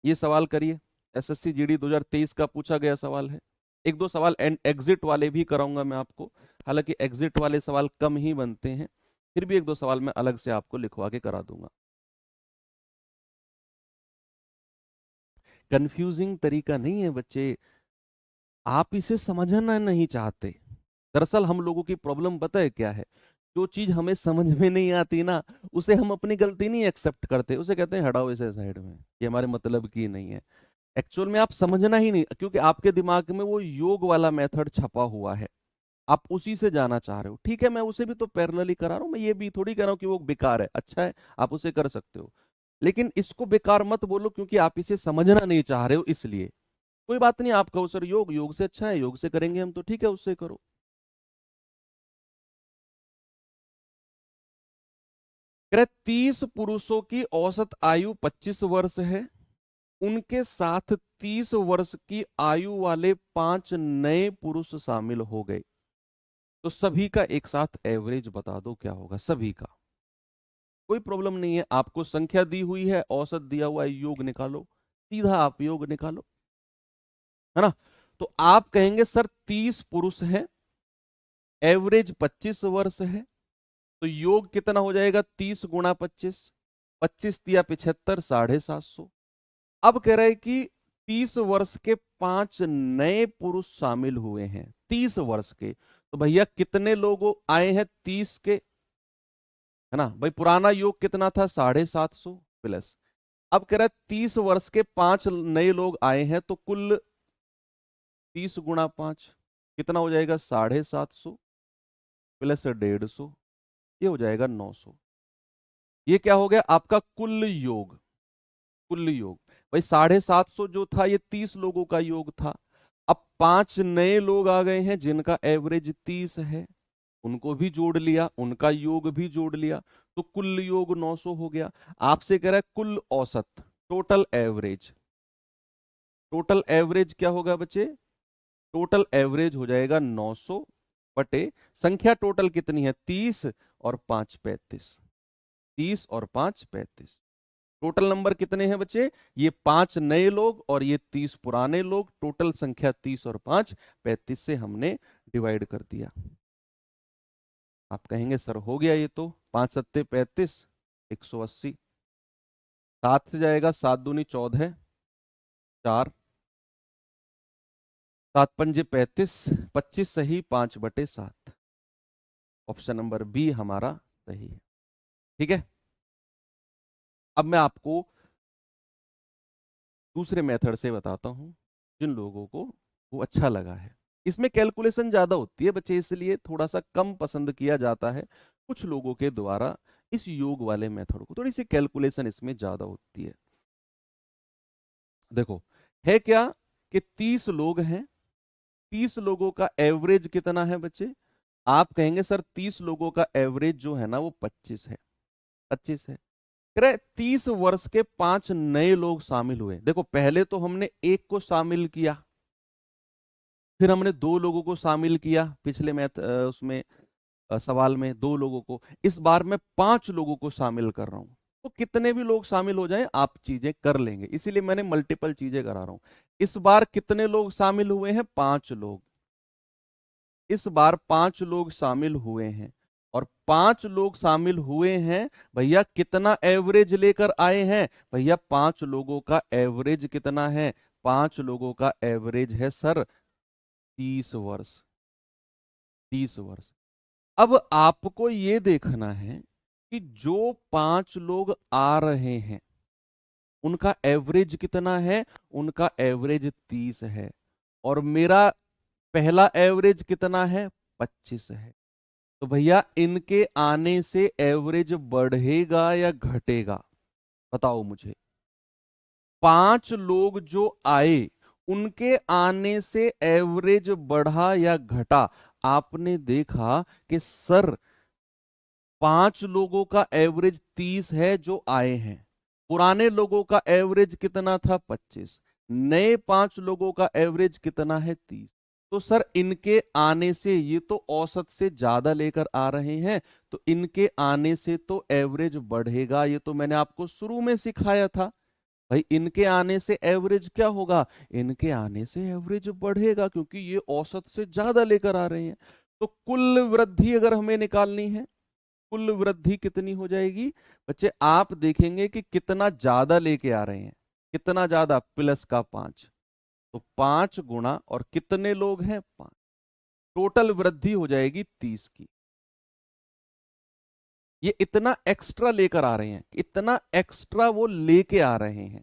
Speaker 1: ये सवाल करिए, एसएससी जीडी 2023 का पूछा गया सवाल है। एक दो सवाल एग्जिट वाले भी कराऊंगा मैं आपको, हालांकि एग्जिट वाले सवाल कम ही बनते हैं, फिर भी एक दो सवाल मैं अलग से आपको लिखवा के करा दूंगा। कंफ्यूजिंग तरीका नहीं है बच्चे, आप इसे समझना नहीं चाहते। दरअसल हम लोगों की प्रॉब्लम पता है क्या है? जो चीज हमें समझ में नहीं आती ना, उसे हम अपनी गलती नहीं एक्सेप्ट करते, उसे कहते हैं हटाओ इसे साइड में, ये हमारे मतलब की नहीं है। एक्चुअल में आप समझना ही नहीं, क्योंकि आपके दिमाग में वो योग वाला मेथड छपा हुआ है, आप उसी से जाना चाह रहे हो। ठीक है, मैं उसे भी तो पैरेलली करा रहा हूं, मैं ये भी थोड़ी कह रहा हूं कि वो बेकार है, अच्छा है, आप उसे कर सकते हो। लेकिन इसको बेकार मत बोलो, क्योंकि आप इसे समझना नहीं चाह रहे हो इसलिए। कोई बात नहीं, आप कहो सर योग योग से अच्छा है, योग से करेंगे हम, तो ठीक है उससे करो। कह रहे 30 पुरुषों की औसत आयु 25 वर्ष है, उनके साथ 30 वर्ष की आयु वाले 5 नए पुरुष शामिल हो गए, तो सभी का एक साथ एवरेज बता दो क्या होगा सभी का। कोई प्रॉब्लम नहीं है, आपको संख्या दी हुई है, औसत दिया हुआ है, योग निकालो, सीधा आप योग निकालो, है ना? तो आप कहेंगे सर 30 पुरुष हैं, एवरेज 25 वर्ष है, तो योग कितना हो जाएगा? 30 गुणा 25, 25 दिया 75, 750। अब कह रहे हैं कि 30 वर्ष के 5 नए पुरुष शामिल हुए हैं, 30 वर्ष के। तो भैया कितने लोग आए हैं 30 के, है ना भाई? पुराना योग कितना था? 750 प्लस। अब कह रहा है 30 वर्ष के 5 नए लोग आए हैं, तो कुल 30 गुणा 5 कितना हो जाएगा? 750 प्लस 150, ये हो जाएगा 900। ये क्या हो गया? आपका कुल योग। कुल योग भाई 750 जो था ये 30 लोगों का योग था। अब 5 नए लोग आ गए हैं जिनका एवरेज 30 है, उनको भी जोड़ लिया, उनका योग भी जोड़ लिया, तो कुल योग 900 हो गया। आपसे कह रहा है कुल औसत, टोटल एवरेज। टोटल एवरेज क्या होगा बच्चे? टोटल एवरेज हो जाएगा 900 बटे संख्या टोटल कितनी है? 30 और 5 35। 30 और 5 35। टोटल नंबर कितने हैं बच्चे? ये 5 नए लोग और ये 30 पुराने लोग। टोटल संख्या 30 और 5 35 से हमने डिवाइड कर दिया। आप कहेंगे सर हो गया ये तो, 5 सत्ते 35, 180। 7 से जाएगा, 7 दूनी 14, 4, 7 पंजे 35, 25 सही, 5 बटे 7। ऑप्शन नंबर बी हमारा सही है। ठीक है, अब मैं आपको दूसरे मेथड से बताता हूं जिन लोगों को वो अच्छा लगा है। इसमें कैलकुलेशन ज्यादा होती है बच्चे, इसलिए थोड़ा सा कम पसंद किया जाता है कुछ लोगों के द्वारा। इस योग वाले मेथड को थोड़ी सी कैलकुलेशन इसमें ज्यादा होती है। देखो है क्या कि 30 लोग हैं, 30 लोगों का एवरेज कितना है बच्चे? आप कहेंगे सर 30 लोगों का एवरेज जो है ना वो 25 है। 25 है। कह रहे 30 वर्ष के 5 नए लोग शामिल हुए। देखो पहले तो हमने एक को शामिल किया, फिर हमने 2 लोगों को शामिल किया पिछले मैथ उसमें सवाल में 2 लोगों को। इस बार मैं 5 लोगों को शामिल कर रहा हूं। तो कितने भी लोग शामिल हो जाएं आप चीजें कर लेंगे, इसीलिए मैंने मल्टीपल चीजें करा रहा हूं। इस बार कितने लोग शामिल हुए हैं? 5 लोग। इस बार 5 लोग शामिल हुए हैं, और 5 लोग शामिल हुए हैं भैया, कितना एवरेज लेकर आए हैं? भैया 5 लोगों का एवरेज कितना है? 5 लोगों का एवरेज है सर 30 वर्ष। 30 वर्ष। अब आपको ये देखना है कि जो 5 लोग आ रहे हैं उनका एवरेज कितना है? उनका एवरेज 30 है, और मेरा पहला एवरेज कितना है? 25 है। तो भैया इनके आने से एवरेज बढ़ेगा या घटेगा? बताओ मुझे। 5 लोग जो आए उनके आने से एवरेज बढ़ा या घटा? आपने देखा कि सर 5 लोगों का एवरेज 30 है जो आए हैं, पुराने लोगों का एवरेज कितना था? 25। नए 5 लोगों का एवरेज कितना है? 30। तो सर इनके आने से, ये तो औसत से ज्यादा लेकर आ रहे हैं, तो इनके आने से तो एवरेज बढ़ेगा। ये तो मैंने आपको शुरू में सिखाया था भाई, इनके आने से एवरेज क्या होगा? इनके आने से एवरेज बढ़ेगा, क्योंकि ये औसत से ज्यादा लेकर आ रहे हैं। तो कुल वृद्धि अगर हमें निकालनी है, कुल वृद्धि कितनी हो जाएगी बच्चे? आप देखेंगे कि कितना ज्यादा लेके आ रहे हैं, कितना ज्यादा, प्लस का 5। तो 5 गुणा, और कितने लोग हैं? 5। टोटल वृद्धि हो जाएगी 30 की। ये इतना एक्स्ट्रा लेकर आ रहे हैं, इतना एक्स्ट्रा वो लेके आ रहे हैं।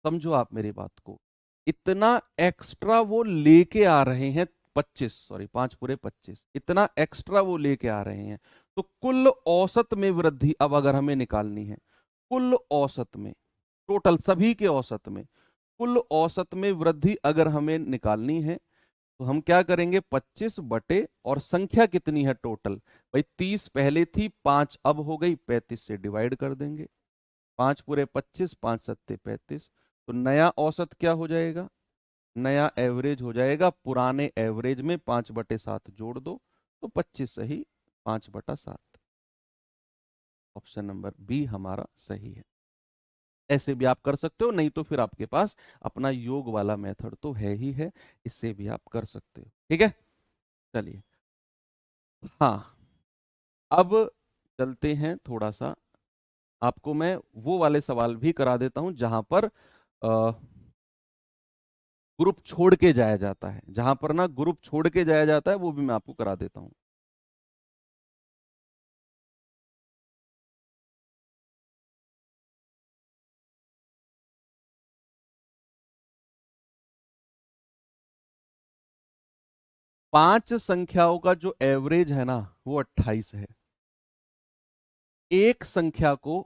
Speaker 1: समझो आप मेरी बात को, इतना एक्स्ट्रा वो लेके आ रहे हैं। 25, सॉरी 5 पूरे 25, इतना एक्स्ट्रा वो लेके आ रहे हैं। तो कुल औसत में वृद्धि अब अगर हमें निकालनी है, कुल औसत में, टोटल सभी के औसत में, कुल औसत में वृद्धि अगर हमें निकालनी है, तो हम क्या करेंगे? 25 बटे, और संख्या कितनी है टोटल? भाई 30 पहले थी, 5 अब हो गई, 35 से डिवाइड कर देंगे। 5 पूरे 25, 5 सत्ते 35। तो नया औसत क्या हो जाएगा? नया एवरेज हो जाएगा, पुराने एवरेज में 5/7 जोड़ दो, तो 25 सही, 5/7। ऑप्शन नंबर बी हमारा सही है। ऐसे भी आप कर सकते हो, नहीं तो फिर आपके पास अपना योग वाला मेथड तो है ही है, इससे भी आप कर सकते हो। ठीक है, चलिए। हाँ, अब चलते हैं थोड़ा सा, आपको मैं वो वाले सवाल भी करा देता हूं जहां पर ग्रुप छोड़ के जाया जाता है, जहां पर ना ग्रुप छोड़ के जाया जाता है वो भी मैं आपको करा देता हूं। पांच संख्याओं का जो एवरेज है ना वो 28 है। एक संख्या को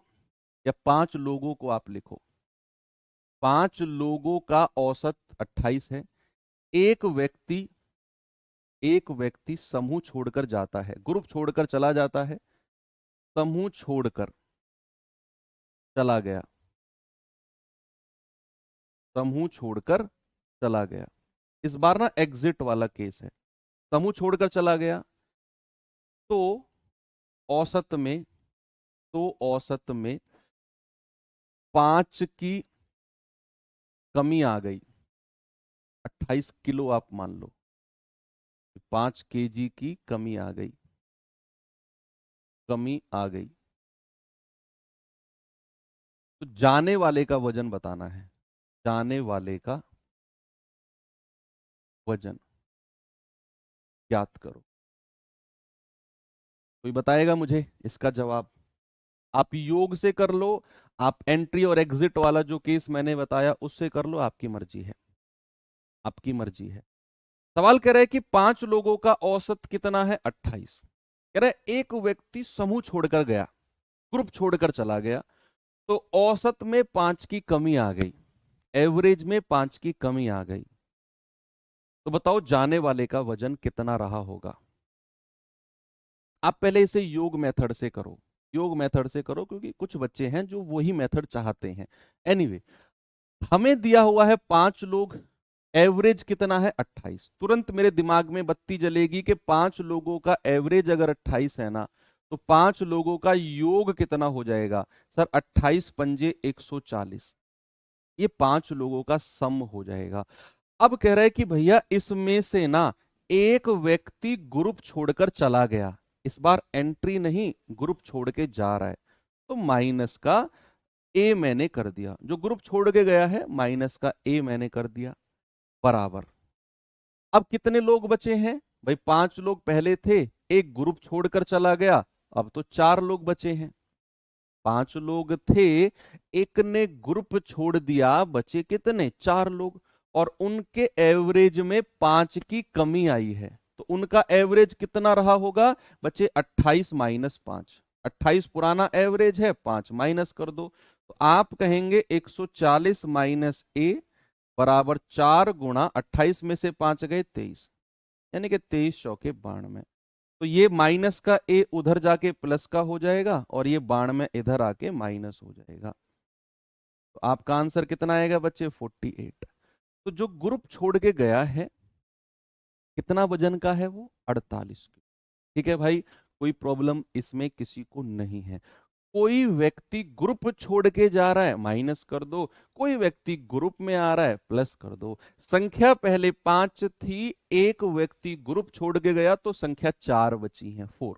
Speaker 1: या पांच लोगों को आप लिखो, पांच लोगों का औसत 28 है। एक व्यक्ति एक व्यक्ति समूह छोड़कर जाता है, ग्रुप छोड़कर चला जाता है, समूह छोड़कर चला गया, समूह छोड़कर चला गया। इस बार ना एग्जिट वाला केस है। समूह छोड़कर चला गया तो औसत में औसत में 5 की कमी आ गई। 28 किलो आप मान लो, 5 kg की कमी आ गई, कमी आ गई। तो जाने वाले का वजन बताना है, जाने वाले का वजन ज्ञात करो। कोई बताएगा मुझे इसका जवाब? आप योग से कर लो, आप एंट्री और एग्जिट वाला जो केस मैंने बताया उससे कर लो, आपकी मर्जी है, आपकी मर्जी है। सवाल कह रहा है कि 5 लोगों का औसत कितना है? 28। कह रहा है एक व्यक्ति समूह छोड़कर गया, ग्रुप छोड़कर चला गया, तो औसत में 5 की कमी आ गई, एवरेज में 5 की कमी आ गई। तो बताओ जाने वाले का वजन कितना रहा होगा? आप पहले इसे योग मेथड से करो, योग मेथड से करो, क्योंकि कुछ बच्चे हैं जो वही मेथड चाहते हैं। एनीवे हमें दिया हुआ है 5 लोग, एवरेज कितना है? 28। तुरंत मेरे दिमाग में बत्ती जलेगी कि 5 लोगों का एवरेज अगर 28 है ना, तो 5 लोगों का योग कितना हो जाएगा? सर 28 पंजे 140, ये 5 लोगों का सम हो जाएगा। अब कह रहा है कि भैया इसमें से ना एक व्यक्ति ग्रुप छोड़कर चला गया, इस बार एंट्री नहीं, ग्रुप छोड़ के जा रहा है, तो माइनस का ए मैंने कर दिया, जो ग्रुप छोड़ के गया है माइनस का ए मैंने कर दिया, बराबर। अब कितने लोग बचे हैं भाई? 5 लोग पहले थे, एक ग्रुप छोड़कर चला गया, अब तो 4 लोग बचे हैं। 5 लोग थे, एक ने ग्रुप छोड़ दिया, बचे कितने? 4 लोग। और उनके एवरेज में 5 की कमी आई है, तो उनका एवरेज कितना रहा होगा बच्चे? 28 माइनस 5। 28 पुराना एवरेज है, 5 माइनस कर दो, तो आप कहेंगे 140 माइनस ए बराबर 4 गुणा 28 में से 5 गए 23, यानी कि 23 चौके 92। तो ये माइनस का ए उधर जाके प्लस का हो जाएगा और ये 92 इधर आके माइनस हो जाएगा। तो आपका आंसर कितना आएगा बच्चे? 48। तो जो ग्रुप छोड़ के गया है कितना वजन का है? वो 48 किलो। ठीक है भाई, कोई प्रॉब्लम इसमें किसी को नहीं है। कोई व्यक्ति ग्रुप छोड़ के जा रहा है, माइनस कर दो, कोई व्यक्ति ग्रुप में आ रहा है, प्लस कर दो। संख्या पहले 5 थी, एक व्यक्ति ग्रुप छोड़ के गया तो संख्या 4 बची है, 4।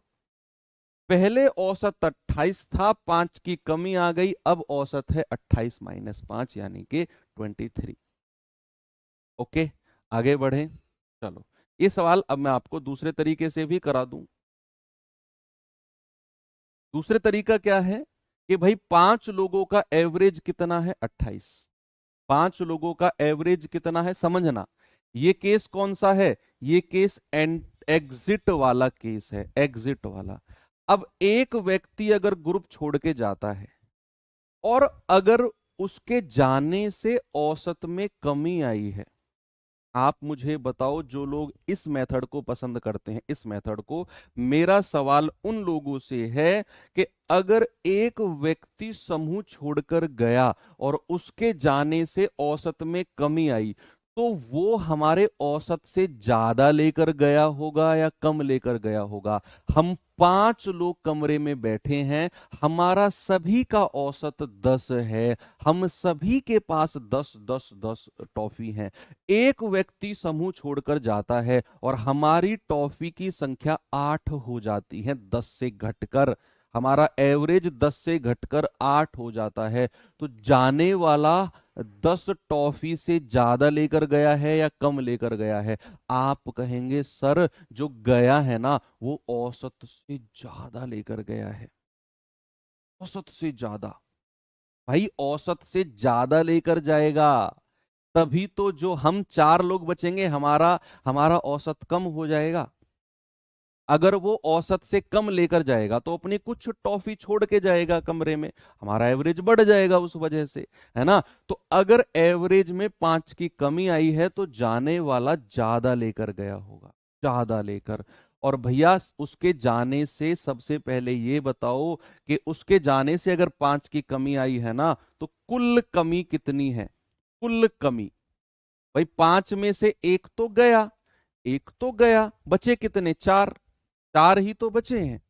Speaker 1: पहले औसत 28 था, 5 की कमी आ गई, अब औसत है 28 माइनस 5 यानी कि 23। ओके, आगे बढ़े। चलो ये सवाल अब मैं आपको दूसरे तरीके से भी करा दूं। दूसरे तरीका क्या है कि भाई 5 लोगों का एवरेज कितना है? 28। 5 लोगों का एवरेज कितना है समझना। ये केस कौन सा है? ये केस एग्जिट वाला केस है, एग्जिट वाला। अब एक व्यक्ति अगर ग्रुप छोड़ के जाता है और अगर उसके जाने से औसत में कमी आई है, आप मुझे बताओ जो लोग इस मेथड को पसंद करते हैं, इस मेथड को, मेरा सवाल उन लोगों से है कि अगर एक व्यक्ति समूह छोड़कर गया और उसके जाने से औसत में कमी आई, तो वो हमारे औसत से ज्यादा लेकर गया होगा या कम लेकर गया होगा? हम 5 लोग कमरे में बैठे हैं, हमारा सभी का औसत 10 है, हम सभी के पास 10 10 10 टॉफी हैं। एक व्यक्ति समूह छोड़कर जाता है और हमारी टॉफी की संख्या 8 हो जाती है 10 से घटकर। हमारा एवरेज 10 से घटकर 8 हो जाता है। तो जाने वाला 10 टॉफी से ज्यादा लेकर गया है या कम लेकर गया है? आप कहेंगे सर जो गया है ना वो औसत से ज्यादा लेकर गया है। औसत से ज्यादा। भाई औसत से ज्यादा लेकर जाएगा तभी तो जो हम 4 लोग बचेंगे हमारा हमारा औसत कम हो जाएगा। अगर वो औसत से कम लेकर जाएगा तो अपनी कुछ टॉफी छोड़ के जाएगा कमरे में, हमारा एवरेज बढ़ जाएगा उस वजह से, है ना। तो अगर एवरेज में 5 की कमी आई है तो जाने वाला ज्यादा लेकर गया होगा, ज्यादा लेकर। और भैया उसके जाने से सबसे पहले ये बताओ कि उसके जाने से अगर 5 की कमी आई है ना तो कुल कमी कितनी है? कुल कमी भाई 5 में से एक तो गया, एक तो गया, बचे कितने? 4। 4 ही तो बचे हैं।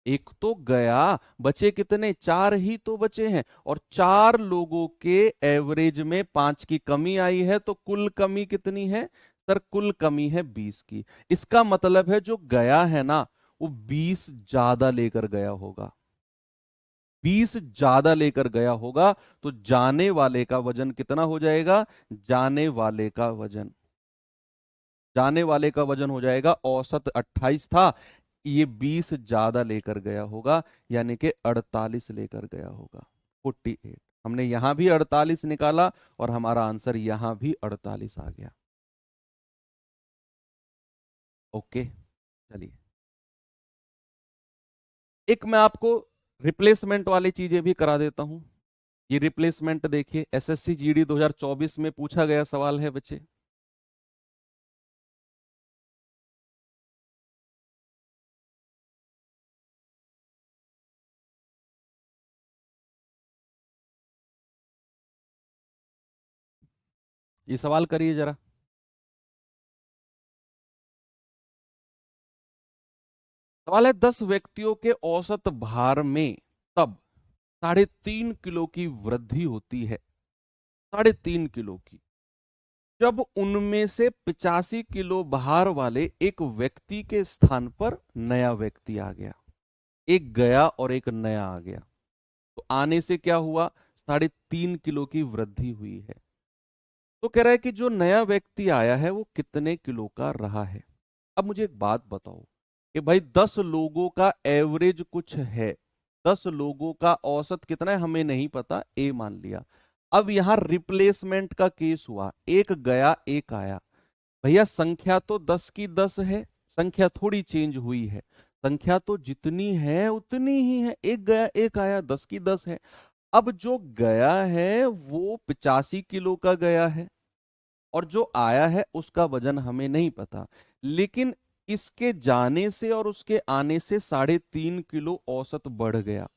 Speaker 1: एक तो गया, बचे कितने? 4 ही तो बचे हैं। और 4 लोगों के एवरेज में 5 की कमी आई है तो कुल कमी कितनी है? सर कुल कमी है 20 की। इसका मतलब है जो गया है ना वो 20 ज्यादा लेकर गया होगा, 20 ज्यादा लेकर गया होगा। तो जाने वाले का वजन कितना हो जाएगा? जाने वाले का वजन, जाने वाले का वजन हो जाएगा, औसत 28 था, ये 20 ज्यादा लेकर गया होगा, यानी कि 48 लेकर गया होगा, 48। हमने यहां भी 48 निकाला और हमारा आंसर यहां भी 48 आ गया। ओके, चलिए एक मैं आपको रिप्लेसमेंट वाली चीजें भी करा देता हूं। ये रिप्लेसमेंट देखिए, एसएससी जीडी 2024 में पूछा गया सवाल है बच्चे। ये सवाल करिए जरा। सवाल है 10 व्यक्तियों के औसत भार में तब 3.5 किलो की वृद्धि होती है, 3.5 किलो की, जब उनमें से 85 किलो भार वाले एक व्यक्ति के स्थान पर नया व्यक्ति आ गया। एक गया और एक नया आ गया, तो आने से क्या हुआ? 3.5 किलो की वृद्धि हुई है। तो कह रहा है कि जो नया व्यक्ति आया है वो कितने किलो का रहा है। अब मुझे एक बात बताओ कि भाई 10 लोगों का एवरेज कुछ है, 10 लोगों का औसत कितना है हमें नहीं पता, ए मान लिया। अब यहां रिप्लेसमेंट का केस हुआ, एक गया एक आया। भैया संख्या तो 10 की 10 है, संख्या थोड़ी चेंज हुई है, संख्या तो जितनी है उतनी ही है, एक गया एक आया, 10 की 10 है। अब जो गया है वो 85 किलो का गया है और जो आया है उसका वजन हमें नहीं पता, लेकिन इसके जाने से और उसके आने से 3.5 किलो औसत बढ़ गया,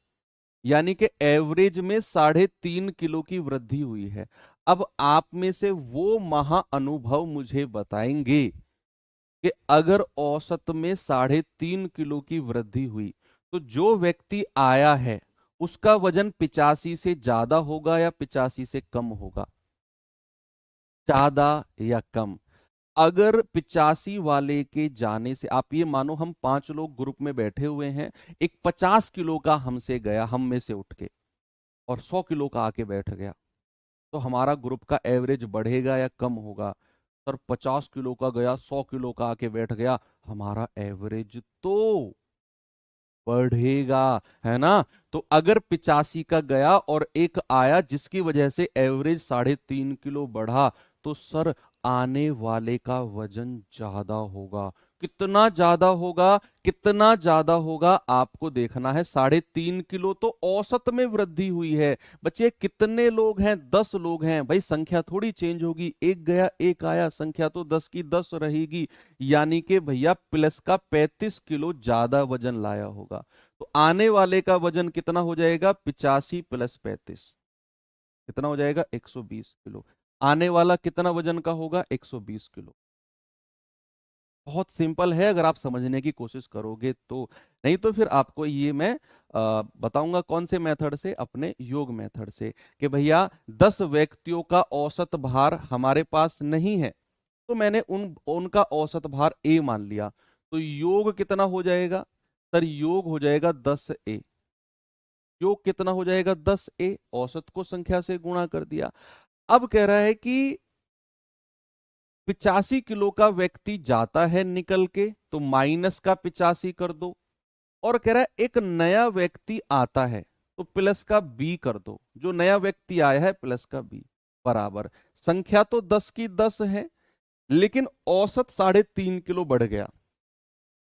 Speaker 1: यानी कि एवरेज में 3.5 किलो की वृद्धि हुई है। अब आप में से वो महाअनुभव मुझे बताएंगे कि अगर औसत में 3.5 किलो की वृद्धि हुई तो जो व्यक्ति आया है उसका वजन 85 से ज्यादा होगा या 85 से कम होगा? ज्यादा या कम? अगर 85 वाले के जाने से, आप ये मानो हम 5 लोग ग्रुप में बैठे हुए हैं, एक 50 किलो का हमसे गया, हम में से उठ के, और 100 किलो का आके बैठ गया, तो हमारा ग्रुप का एवरेज बढ़ेगा या कम होगा? सर 50 किलो का गया, 100 किलो का आके बैठ गया, हमारा एवरेज तो बढ़ेगा, है ना। तो अगर 85 का गया और एक आया जिसकी वजह से एवरेज 3.5 किलो बढ़ा, तो सर आने वाले का वजन ज्यादा होगा। कितना ज्यादा होगा? कितना ज्यादा होगा आपको देखना है। 3.5 किलो तो औसत में वृद्धि हुई है। बच्चे कितने लोग हैं? 10 लोग हैं। भाई संख्या थोड़ी चेंज होगी, एक गया एक आया, संख्या तो 10 की 10 रहेगी, यानी कि भैया प्लस का 35 किलो ज्यादा वजन लाया होगा। तो आने वाले का वजन कितना हो जाएगा? 85 प्लस 35 कितना हो जाएगा? 120 किलो। आने वाला कितना वजन का होगा? 120 किलो। बहुत सिंपल है अगर आप समझने की कोशिश करोगे तो। नहीं तो फिर आपको ये मैं बताऊंगा कौन से मेथड से, अपने योग मेथड से, कि भैया 10 व्यक्तियों का औसत भार हमारे पास नहीं है तो मैंने उनका औसत भार ए मान लिया, तो योग कितना हो जाएगा? सर योग हो जाएगा 10a। योग कितना हो जाएगा 10a, औसत को संख्या से गुणा कर दिया। अब कह रहा है कि 85 किलो का व्यक्ति जाता है निकल के, तो माइनस का 85 कर दो। और कह रहा है एक नया व्यक्ति आता है, तो प्लस का b कर दो। जो नया व्यक्ति आया है प्लस का b बराबर, संख्या तो 10 की 10 है, लेकिन औसत 3.5 किलो बढ़ गया।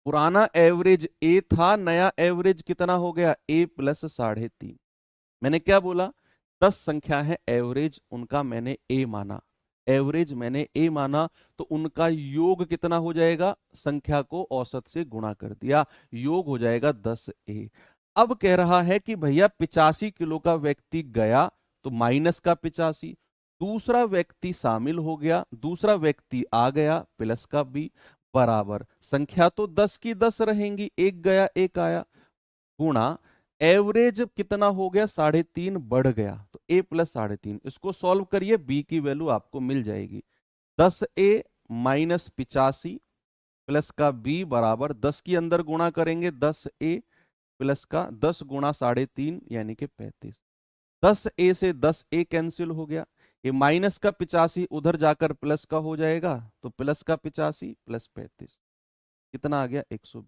Speaker 1: पुराना एवरेज a था, नया एवरेज कितना हो गया a प्लस 3.5। मैंने क्या बोला, 10 संख्या है एवरेज, उनका मैंने a माना, एवरेज मैंने a माना, तो उनका योग कितना हो जाएगा, संख्या को औसत से गुणा कर दिया, योग हो जाएगा 10a। अब कह रहा है कि भैया 85 किलो का व्यक्ति गया, तो माइनस का 85, दूसरा व्यक्ति शामिल हो गया, दूसरा व्यक्ति आ गया, प्लस का b बराबर, संख्या तो 10 की 10 रहेंगी, एक गया एक आया, गुणा एवरेज कितना हो गया 3.5 बढ़ गया, तो a प्लस 3.5। इसको सॉल्व करिए, b की वैल्यू आपको मिल जाएगी। 10a माइनस 85 प्लस का b बराबर, 10 की अंदर गुणा करेंगे 10a प्लस का 10 गुणा 3.5 यानी कि 35। 10a से 10a कैंसिल हो गया, ये माइनस का 85 उधर जाकर प्लस का हो जाएगा, तो प्लस का 85 प्लस 35 कितना आ गया 120।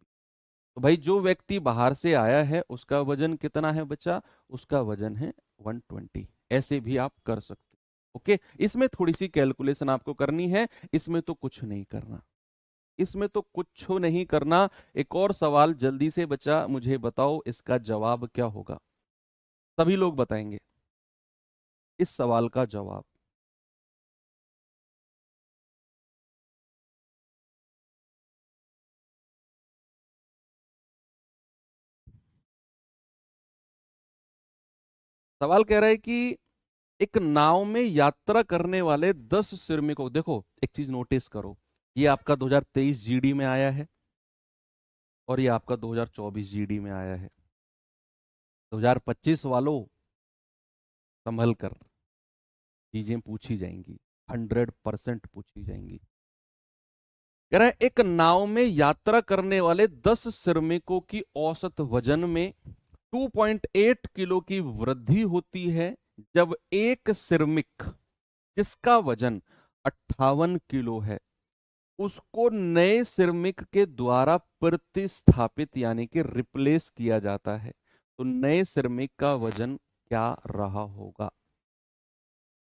Speaker 1: तो भाई जो व्यक्ति बाहर से आया है उसका वजन कितना है बच्चा, उसका वजन है 120। ऐसे भी आप कर सकते हो। ओके, इसमें थोड़ी सी कैलकुलेशन आपको करनी है, इसमें तो कुछ नहीं करना, इसमें तो कुछ नहीं करना। एक और सवाल जल्दी से बच्चा मुझे बताओ, इसका जवाब क्या होगा, सभी लोग बताएंगे इस सवाल का जवाब। सवाल कह रहा है कि एक नाव में यात्रा करने वाले 10 श्रमिकों, देखो एक चीज नोटिस करो, ये आपका 2023 जीडी में आया है और ये आपका 2024 जीडी में आया है। 2025 वालों संभल कर, चीजें पूछी जाएंगी, 100% पूछी जाएंगी। कह रहा है एक नाव में यात्रा करने वाले 10 श्रमिकों की औसत वजन में 2.8 किलो की वृद्धि होती है जब एक श्रमिक जिसका वजन 58 किलो है उसको नए श्रमिक के द्वारा प्रतिस्थापित यानी कि रिप्लेस किया जाता है, तो नए श्रमिक का वजन क्या रहा होगा।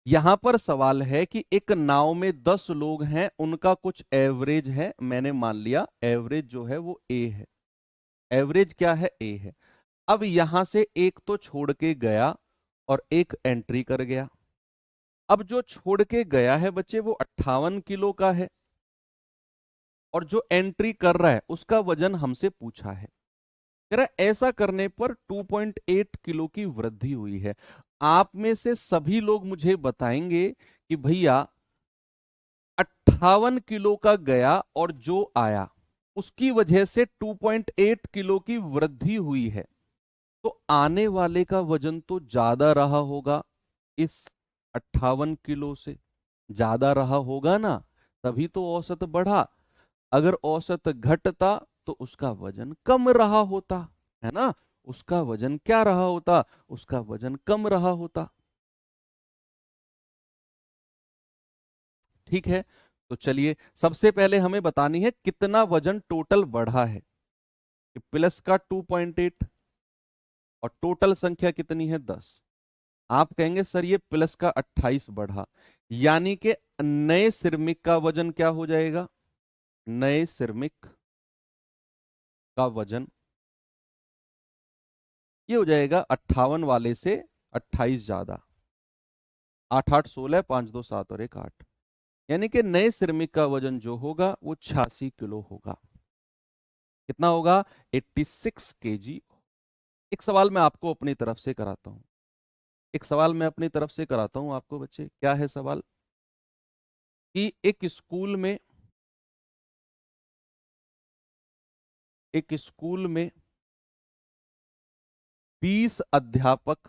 Speaker 1: यहां पर सवाल है कि एक नाव में 10 लोग हैं, उनका कुछ एवरेज है, मैंने मान लिया एवरेज जो है वो ए है, एवरेज क्या है ए है। अब यहां से एक तो छोड़ के गया और एक एंट्री कर गया। अब जो छोड़ के गया है बच्चे वो 58 किलो का है, और जो एंट्री कर रहा है उसका वजन हमसे पूछा है। कह रहा है ऐसा करने पर 2.8 किलो की वृद्धि हुई है। आप में से सभी लोग मुझे बताएंगे कि भैया 58 किलो का गया और जो आया उसकी वजह से 2.8 किलो की वृद्धि हुई है, तो आने वाले का वजन तो ज्यादा रहा होगा, इस 58 किलो से ज्यादा रहा होगा ना, तभी तो औसत बढ़ा। अगर औसत घटता तो उसका वजन कम रहा होता, है ना, उसका वजन क्या रहा होता, उसका वजन कम रहा होता। ठीक है, तो चलिए सबसे पहले हमें बतानी है कितना वजन टोटल बढ़ा है, कि प्लस का 2.8 और टोटल संख्या कितनी है 10। आप कहेंगे सर ये प्लस का 28 बढ़ा, यानी कि नए श्रमिक का वजन क्या हो जाएगा, नए श्रमिक का वजन ये हो जाएगा 58 वाले से 28 ज्यादा, 8 8 16, 5 2 7 और 1 8, यानी कि नए श्रमिक का वजन जो होगा वो 86 किलो होगा। कितना होगा 86 kg। एक सवाल मैं आपको अपनी तरफ से कराता हूं, एक सवाल मैं अपनी तरफ से कराता हूं आपको बच्चे। क्या है सवाल, कि एक स्कूल में 20 अध्यापक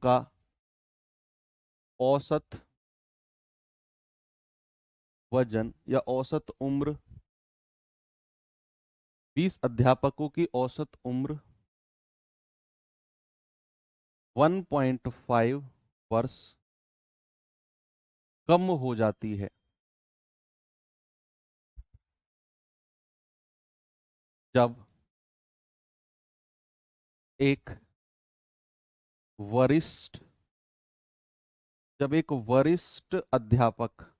Speaker 1: का औसत वजन या औसत उम्र 20 अध्यापकों की औसत उम्र 1.5 वर्ष कम हो जाती है जब एक वरिष्ठ जब एक वरिष्ठ अध्यापक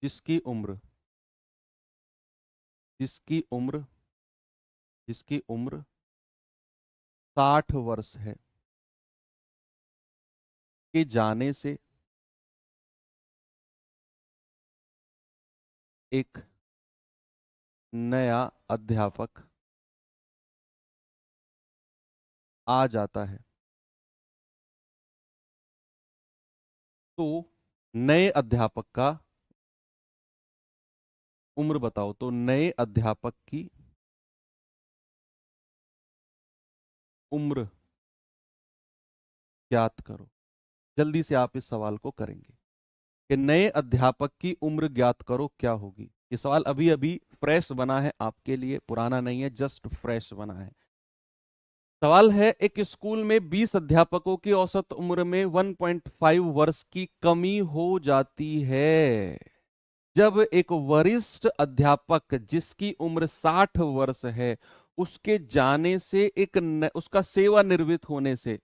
Speaker 1: जिसकी उम्र जिसकी उम्र जिसकी उम्र 60 वर्ष है के जाने से एक नया अध्यापक आ जाता है, तो नए अध्यापक का उम्र बताओ। तो नए अध्यापक की उम्र ज्ञात करो। जल्दी से आप इस सवाल को करेंगे कि नए अध्यापक की उम्र ज्ञात करो क्या होगी। ये सवाल अभी अभी फ्रेश बना है आपके लिए, पुराना नहीं है, जस्ट फ्रेश बना है। सवाल है, एक स्कूल में 20 अध्यापकों की औसत उम्र में 1.5 वर्ष की कमी हो जाती है जब एक वरिष्ठ अध्यापक जिसकी उम्र 60 वर्ष है उसके जाने से उसका सेवानिवृत्त होने से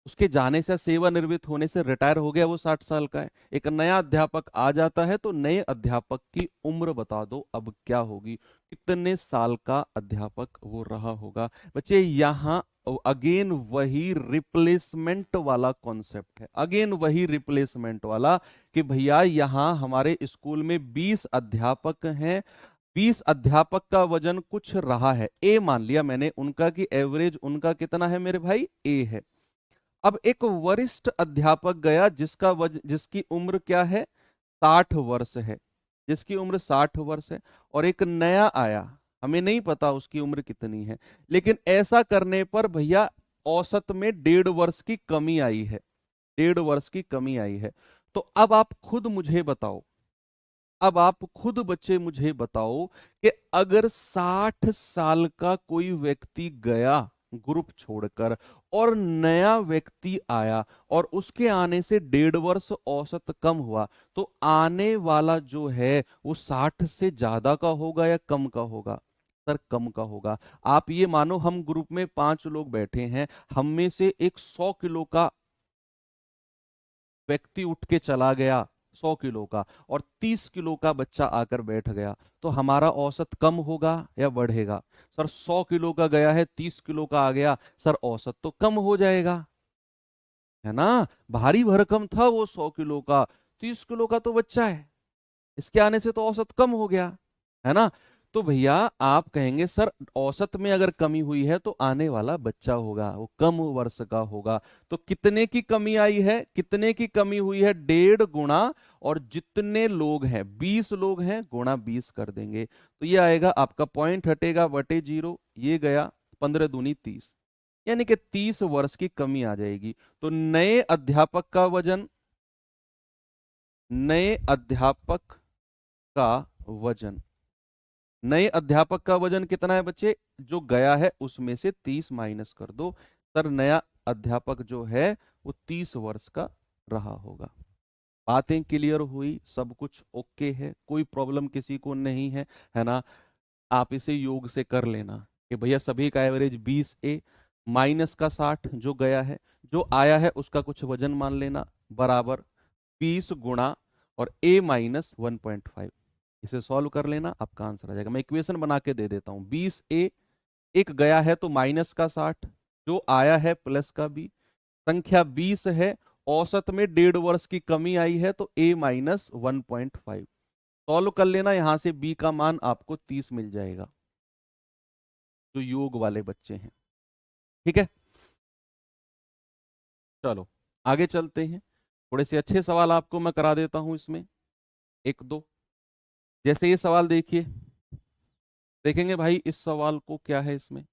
Speaker 1: सेवानिवृत्त होने से रिटायर हो गया, वो 60 साल का है, एक नया अध्यापक आ जाता है, तो नए अध्यापक की उम्र बता दो अब क्या होगी, कितने साल का अध्यापक वो रहा होगा। बच्चे यहाँ अगेन वही रिप्लेसमेंट वाला कॉन्सेप्ट है, अगेन वही रिप्लेसमेंट वाला कि भैया यहाँ हमारे स्कूल में 20 अध्यापक हैं, 20 अध्यापक का वजन कुछ रहा है, ए मान लिया मैंने उनका कि एवरेज उनका कितना है मेरे भाई, ए है। अब एक वरिष्ठ अध्यापक गया जिसकी उम्र क्या है, 60 वर्ष है, जिसकी उम्र 60 वर्ष है, और एक नया आया, हमें नहीं पता उसकी उम्र कितनी है, लेकिन ऐसा करने पर भैया औसत में 1.5 वर्ष की कमी आई है, 1.5 वर्ष की कमी आई है। तो अब आप खुद मुझे बताओ, अब आप खुद बच्चे मुझे बताओ कि अगर 60 साल का कोई व्यक्ति गया ग्रुप छोड़कर और नया व्यक्ति आया और उसके आने से 1.5 वर्ष औसत कम हुआ, तो आने वाला जो है वो 60 से ज्यादा का होगा या कम का होगा? सर कम का होगा। आप ये मानो हम ग्रुप में 5 लोग बैठे हैं, हम में से एक 100 किलो का व्यक्ति उठ के चला गया, 100 किलो का, और 30 किलो का बच्चा आकर बैठ गया, तो हमारा औसत कम होगा या बढ़ेगा? सर 100 किलो का गया है, 30 किलो का आ गया, सर औसत तो कम हो जाएगा, है ना? भारी भरकम था वो 100 किलो का, 30 किलो का तो बच्चा है, इसके आने से तो औसत कम हो गया, है ना? तो भैया आप कहेंगे सर औसत में अगर कमी हुई है तो आने वाला बच्चा होगा वो कम वर्ष का होगा, तो कितने की कमी आई है, कितने की कमी हुई है? 1.5 गुना, और जितने लोग हैं 20 लोग हैं गुणा 20 कर देंगे, तो ये आएगा आपका, पॉइंट हटेगा बटे 0, ये गया 15 दूनी 30, यानी कि 30 वर्ष की कमी आ जाएगी। तो नए अध्यापक का वजन नए अध्यापक का वजन कितना है बच्चे? जो गया है उसमें से 30 माइनस कर दो, सर नया अध्यापक जो है वो 30 वर्ष का रहा होगा। बातें क्लियर हुई, सब कुछ ओके है, कोई प्रॉब्लम किसी को नहीं है ना? आप इसे योग से कर लेना कि भैया सभी का एवरेज 20 माइनस का 60 जो गया है, जो आया है उसका कुछ वजन मान लेना, बराबर 20 गुणा और A-1.5, इसे सॉल्व कर लेना, आपका आंसर आ जाएगा। मैं इक्वेशन बना के दे देता हूं, 20A, एक गया है तो माइनस का 60, जो आया है प्लस का B, संख्या 20 है, औसत में 1.5 वर्ष की कमी आई है, तो A-1.5 सॉल्व कर लेना, यहां से B का मान आपको 30 मिल जाएगा, जो योग वाले बच्चे हैं। ठीक है, चलो आगे चलते हैं, थोड़े से अच्छे सवाल आपको मैं करा देता हूं इसमें, एक दो। जैसे ये सवाल देखिए, देखेंगे भाई इस सवाल को क्या है इसमें।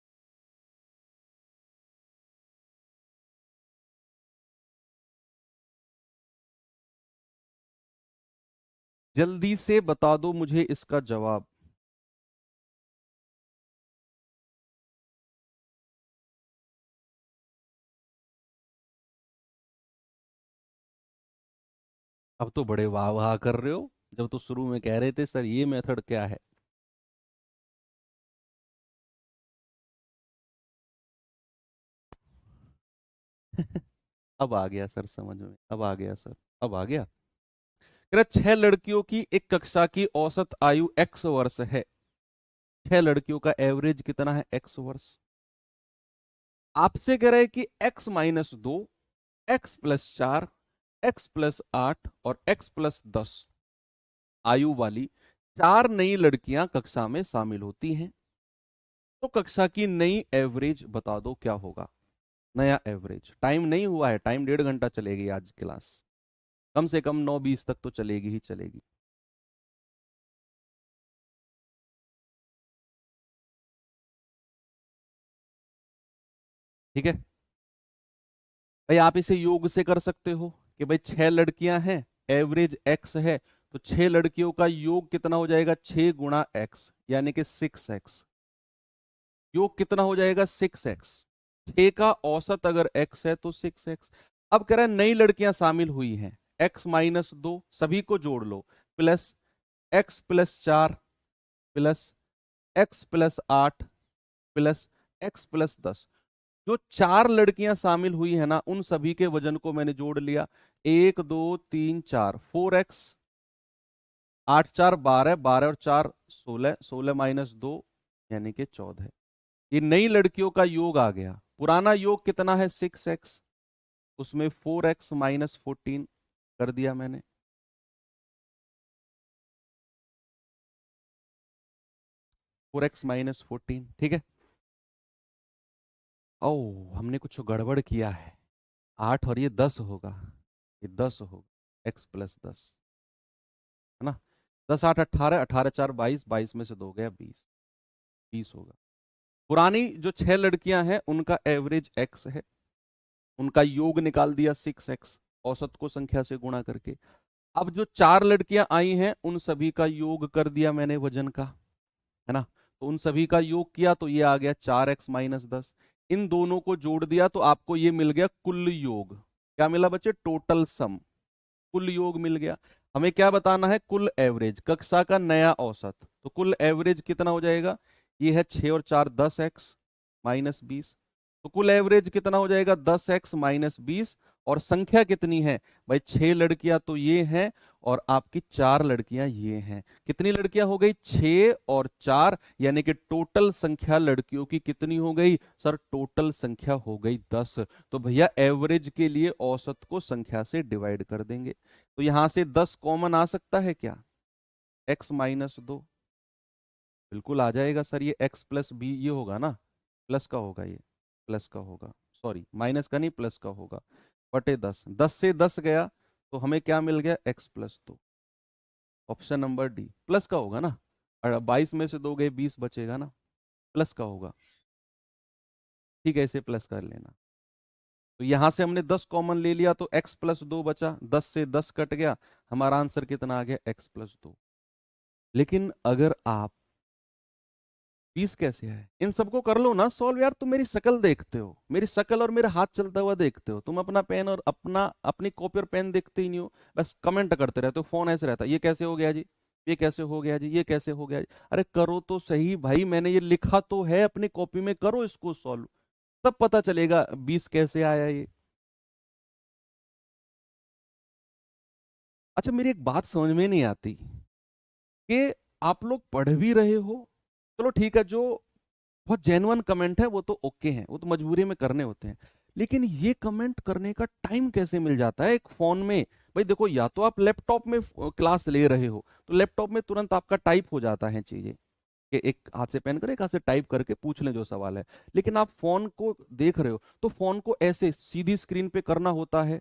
Speaker 1: जल्दी से बता दो मुझे इसका जवाब। अब तो बड़े वाह वाह कर रहे हो, जब तो शुरू में कह रहे थे सर ये मेथड क्या है। अब आ गया सर समझ में, अब आ गया सर, अब आ गया। कह रहा 6 लड़कियों की एक कक्षा की औसत आयु x वर्ष है। 6 लड़कियों का एवरेज कितना है, x वर्ष। आपसे कह रहे हैं कि x-2, x+4, x+8 और x+10 आयु वाली 4 नई लड़कियां कक्षा में शामिल होती हैं, तो कक्षा की नई एवरेज बता दो क्या होगा। नया एवरेज, टाइम नहीं हुआ है, टाइम 1.5 घंटा चलेगी आज क्लास, कम से कम 9:20 तक तो चलेगी ही चलेगी। ठीक है भाई, आप इसे योग से कर सकते हो कि भाई 6 लड़कियां हैं, एवरेज x है, तो 6 लड़कियों का योग कितना हो जाएगा, 6 × x यानी कि 6x। योग कितना हो जाएगा, 6x। 6 का औसत अगर x है तो 6x। अब कह रहा है नई लड़कियां शामिल हुई हैं, x-2 सभी को जोड़ लो, plus x+4 plus x+8 plus x+10। जो 4 लड़कियां शामिल हुई है ना, उन सभी के वजन को मैंने जोड़ लिया। 1 2 3 4, 4x, 8 4 12, 12 और 4 16, 16 - 2 यानी कि 14। ये नई लड़कियों का योग आ गया। पुराना योग कितना है, 6x, उसमें 4x - 14 कर दिया मैंने। 4x - 14, ठीक है। ओ, हमने कुछ गड़बड़ किया है। 8 और ये 10 होगा, ये 10 होगा, x+10 है ना। 10 8 18, 18 4 22, 22 में से 2 गया 20, 20 होगा। पुरानी जो 6 लड़कियां हैं उनका एवरेज x है, उनका योग निकाल दिया 6x, औसत को संख्या से गुणा करके। अब जो 4 लड़कियां आई हैं उन सभी का योग कर दिया मैंने वजन का, है ना। तो उन सभी का योग किया तो ये आ गया 4x - 10। इन दोनों को जोड़ दिया तो आपको ये मिल गया कुल योग। क्या मिला बच्चे, टोटल सम, कुल योग मिल गया। हमें क्या बताना है, कुल एवरेज, कक्षा का नया औसत। तो कुल एवरेज कितना हो जाएगा, ये है 6 और 4 10x - 20। तो कुल एवरेज कितना हो जाएगा, 10x - 20। और संख्या कितनी है भाई, 6 लड़कियां तो ये हैं और आपकी 4 लड़कियां ये हैं। कितनी लड़कियां हो गई, 6 और 4, यानी कि टोटल संख्या लड़कियों की कितनी हो गई सर, टोटल संख्या हो गई 10। तो भैया एवरेज के लिए औसत को संख्या से डिवाइड कर देंगे। तो यहां से 10 कॉमन आ सकता है क्या, x - 2 बिल्कुल आ जाएगा सर। ये x+b ये होगा ना, प्लस का होगा, ये प्लस का होगा, सॉरी माइनस का नहीं प्लस का होगा, बटे 10। 10 से 10 गया तो हमें क्या मिल गया, x+2। Option number D plus का होगा ना। और 22 में से 2 गए 20 बचेगा ना, प्लस का होगा। ठीक है, इसे प्लस कर लेना। तो यहां से हमने 10 कॉमन ले लिया तो x+2 बचा, 10 से 10 कट गया, हमारा आंसर कितना आ गया, x+2। लेकिन अगर आप 20 कैसे है, इन सबको कर लो ना सॉल्व यार। तुम मेरी शक्ल देखते हो, मेरी शक्ल और मेरा हाथ चलता हुआ देखते हो, तुम अपना पेन और अपनी कॉपी और पेन देखते ही नहीं हो, बस कमेंट करते रहते हो। फोन ऐसे रहता है, ये कैसे हो गया जी, ये कैसे हो गया जी, ये कैसे हो गया जी। अरे करो तो सही भाई, मैंने ये लिखा तो है अपनी कॉपी में, करो इसको सॉल्व, तब पता चलेगा 20 कैसे आया ये। अच्छा मेरी एक बात समझ में नहीं आती कि आप लोग पढ़ भी रहे हो, चलो ठीक है, जो बहुत जेन्युइन कमेंट है वो तो ओके हैं, वो तो मजबूरी में करने होते हैं, लेकिन ये कमेंट करने का टाइम कैसे मिल जाता है एक फोन में। भाई देखो, या तो आप लैपटॉप में क्लास ले रहे हो तो लैपटॉप में तुरंत आपका टाइप हो जाता है चीजें, कि एक हाथ से पेन करे, एक हाथ से टाइप करके पूछ लें जो सवाल है। लेकिन आप फोन को देख रहे हो तो फोन को ऐसे सीधी स्क्रीन पे करना होता है,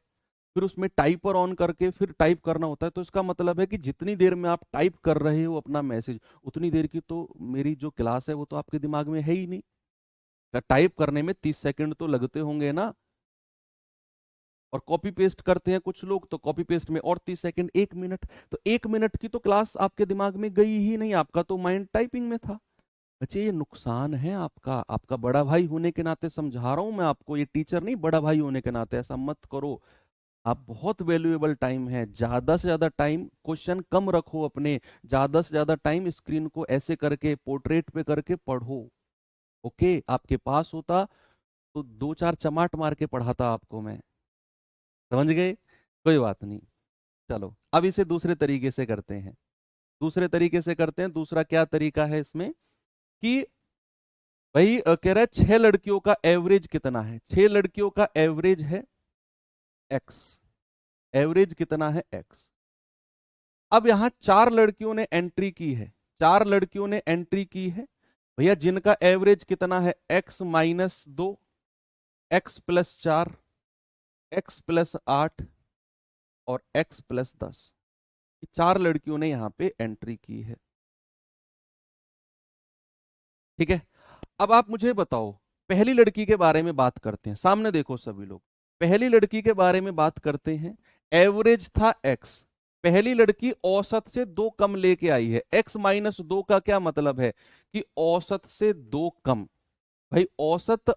Speaker 1: फिर उसमें टाइपर ऑन करके फिर टाइप करना होता है। तो इसका मतलब है कि जितनी देर में आप टाइप कर रहे हो अपना मैसेज, उतनी देर की तो मेरी जो क्लास है वो तो आपके दिमाग में है ही नहीं। टाइप करने में 30 सेकंड तो लगते होंगे ना। और कॉपी पेस्ट करते हैं कुछ लोग, तो कॉपी पेस्ट में और 30 सेकंड, 1 मिनट, तो 1 मिनट की तो क्लास आपके दिमाग में गई ही नहीं, आपका तो माइंड टाइपिंग में था। बच्चे ये नुकसान है आपका, आपका बड़ा भाई होने के नाते समझा रहा हूं मैं आपको, ये टीचर नहीं, बड़ा भाई होने के नाते ऐसा मत करो। आप बहुत वैल्यूएबल टाइम है, ज्यादा से ज्यादा टाइम क्वेश्चन कम रखो अपने, ज्यादा से ज्यादा टाइम स्क्रीन को ऐसे करके पोर्ट्रेट पे करके पढ़ो। ओके, आपके पास होता तो दो चार चमाट मार के पढ़ाता आपको मैं, समझ गए? कोई बात नहीं। चलो अब इसे दूसरे तरीके से करते हैं, दूसरे तरीके से करते हैं। दूसरा क्या तरीका है इसमें कि भाई कह रहा है 6 लड़कियों का एवरेज कितना है, 6 लड़कियों का एवरेज है एक्स, एवरेज कितना है एक्स। अब यहां 4 लड़कियों ने एंट्री की है, 4 लड़कियों ने एंट्री की है भैया, जिनका एवरेज कितना है x-2, x+4, x+8 और x+10। 4 लड़कियों ने यहां पे एंट्री की है, ठीक है। अब आप मुझे बताओ, पहली लड़की के बारे में बात करते हैं, सामने देखो सभी लोग, पहली लड़की के बारे में बात करते हैं। एवरेज था x, पहली लड़की औसत से 2 कम लेके आई है। x-2 का क्या मतलब है कि औसत से 2 कम। भाई औसत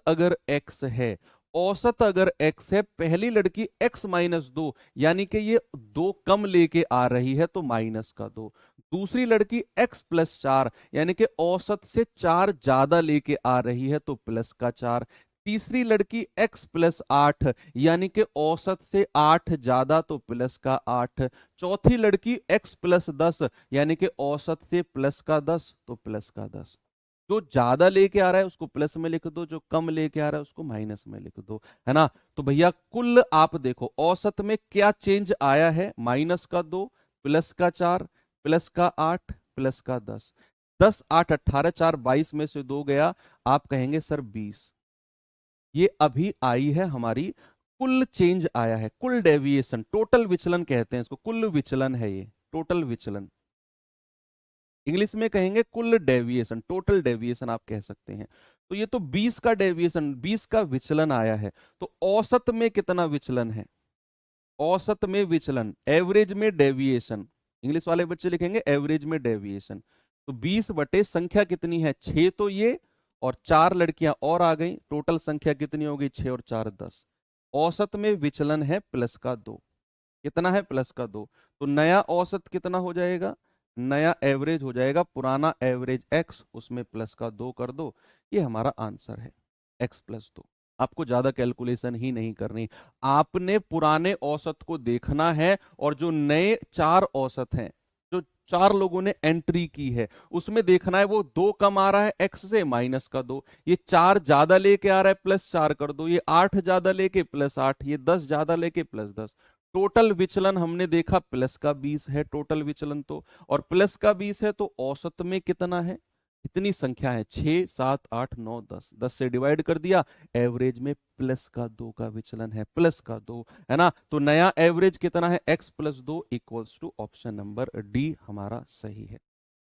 Speaker 1: अगर x है, औसत अगर x है, पहली लड़की x-2 यानी कि ये 2 कम लेके आ रही है तो -2। दूसरी लड़की x+4 यानी कि औसत से 4 ज्यादा लेके आ रही है तो +4। तीसरी लड़की x+8 यानी कि औसत से 8 ज्यादा तो +8। चौथी लड़की x+10 यानी कि औसत से +10 तो +10। जो ज्यादा लेके आ रहा है उसको प्लस में लिख दो, जो कम लेके आ रहा है उसको माइनस में लिख दो, है ना। तो भैया कुल आप देखो औसत में क्या चेंज आया है, -2, +4, +8, +10। 10, 8, 18, 4, 22 में से 2 गया, आप कहेंगे सर 20। ये अभी आई है हमारी, कुल चेंज आया है, कुल डेविएशन, टोटल विचलन कहते हैं इसको, कुल विचलन है ये, टोटल विचलन। इंग्लिश में कहेंगे कुल डेविएशन, टोटल डेविएशन आप कह सकते हैं। तो ये तो 20 का डेविएशन, 20 का विचलन आया है। तो औसत में कितना विचलन है, औसत में विचलन, एवरेज में डेविएशन, इंग्लिश वाले बच्चे लिखेंगे एवरेज में डेविएशन। तो 20 संख्या कितनी है 6, तो ये और 4 लड़कियां और आ गई, टोटल संख्या कितनी होगी 6 और 4 10। औसत में विचलन है +2, कितना है +2। तो नया औसत कितना हो जाएगा, नया एवरेज हो जाएगा, पुराना एवरेज x उसमें +2 कर दो, ये हमारा आंसर है x+2। आपको ज्यादा कैलकुलेशन ही नहीं करनी, आपने पुराने औसत को देखना है और जो नए 4 औसत हैं, जो 4 लोगों ने एंट्री की है उसमें देखना है वो 2 कम आ रहा है x से, -2। ये 4 ज्यादा लेके आ रहा है, +4 कर दो। ये 8 ज्यादा लेके +8, ये 10 ज्यादा लेके +10। टोटल विचलन हमने देखा प्लस का 20 है टोटल विचलन तो, और प्लस का 20 है तो औसत में कितना है, कितनी संख्या है 6, 7, 8, 9, 10, 10 से डिवाइड कर दिया, एवरेज में +2 का विचलन है, +2, है ना। तो नया एवरेज कितना है x+2 equals to option number D हमारा सही है।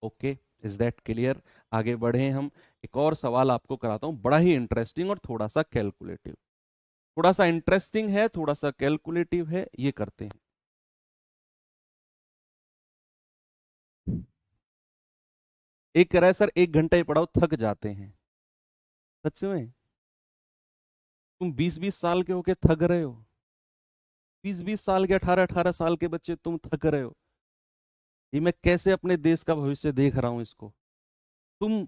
Speaker 1: Okay, is that clear? आगे बढ़े हम, एक और सवाल आपको कराता हूं, बड़ा ही इंटरेस्टिंग और थोड़ा सा कैलकुलेटिव, थोड़ा सा इंटरेस्टिंग है, थोड़ा सा कैलकुलेटिव है, ये करते हैं। एक कह रहा है सर 1 घंटा ही पढ़ाओ थक जाते हैं, सच में? तुम 20-20 साल के होके थक रहे हो, 20-20 साल के, 18-18 साल के बच्चे तुम थक रहे हो। ये मैं कैसे अपने देश का भविष्य देख रहा हूं इसको। तुम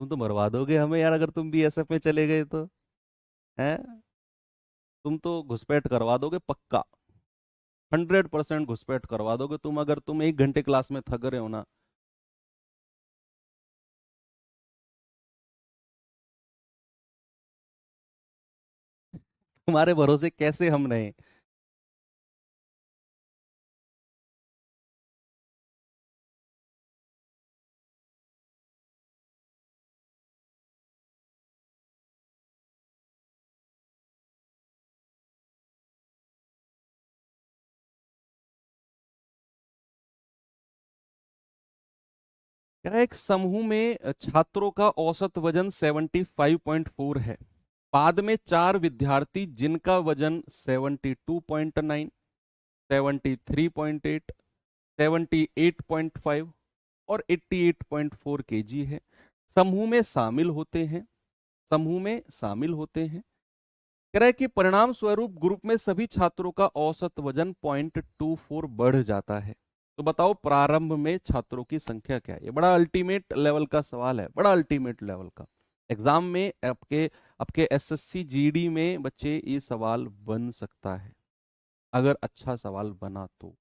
Speaker 1: तुम तो मरवा दोगे हमें यार, अगर तुम बीएसएफ में चले गए तो, हैं? तुम तो घुसपैठ करवा दोगे पक्का, 100% घुसपैठ करवा दोगे तुम, अगर तुम 1 घंटे क्लास में थक रहे हो ना। तुम्हारे भरोसे कैसे हम रहे? क्या एक समूह में छात्रों का औसत वजन 75.4 है, बाद में 4 विद्यार्थी जिनका वजन 72.9, 73.8, 78.5 और 88.4 केजी है, समूह में शामिल होते हैं। समूह में शामिल होते हैं। कह रहा है कि परिणाम स्वरूप ग्रुप में सभी छात्रों का औसत वजन 0.24 बढ़ जाता है। तो बताओ प्रारंभ में छात्रों की संख्या क्या है। ये बड़ा अल्टीमेट लेवल का सवाल है, बड़ा अल्टीमेट लेवल का। एग्जाम में आपके आपके एसएससी जीडी में बच्चे ये सवाल बन सकता है, अगर अच्छा सवाल बना तो।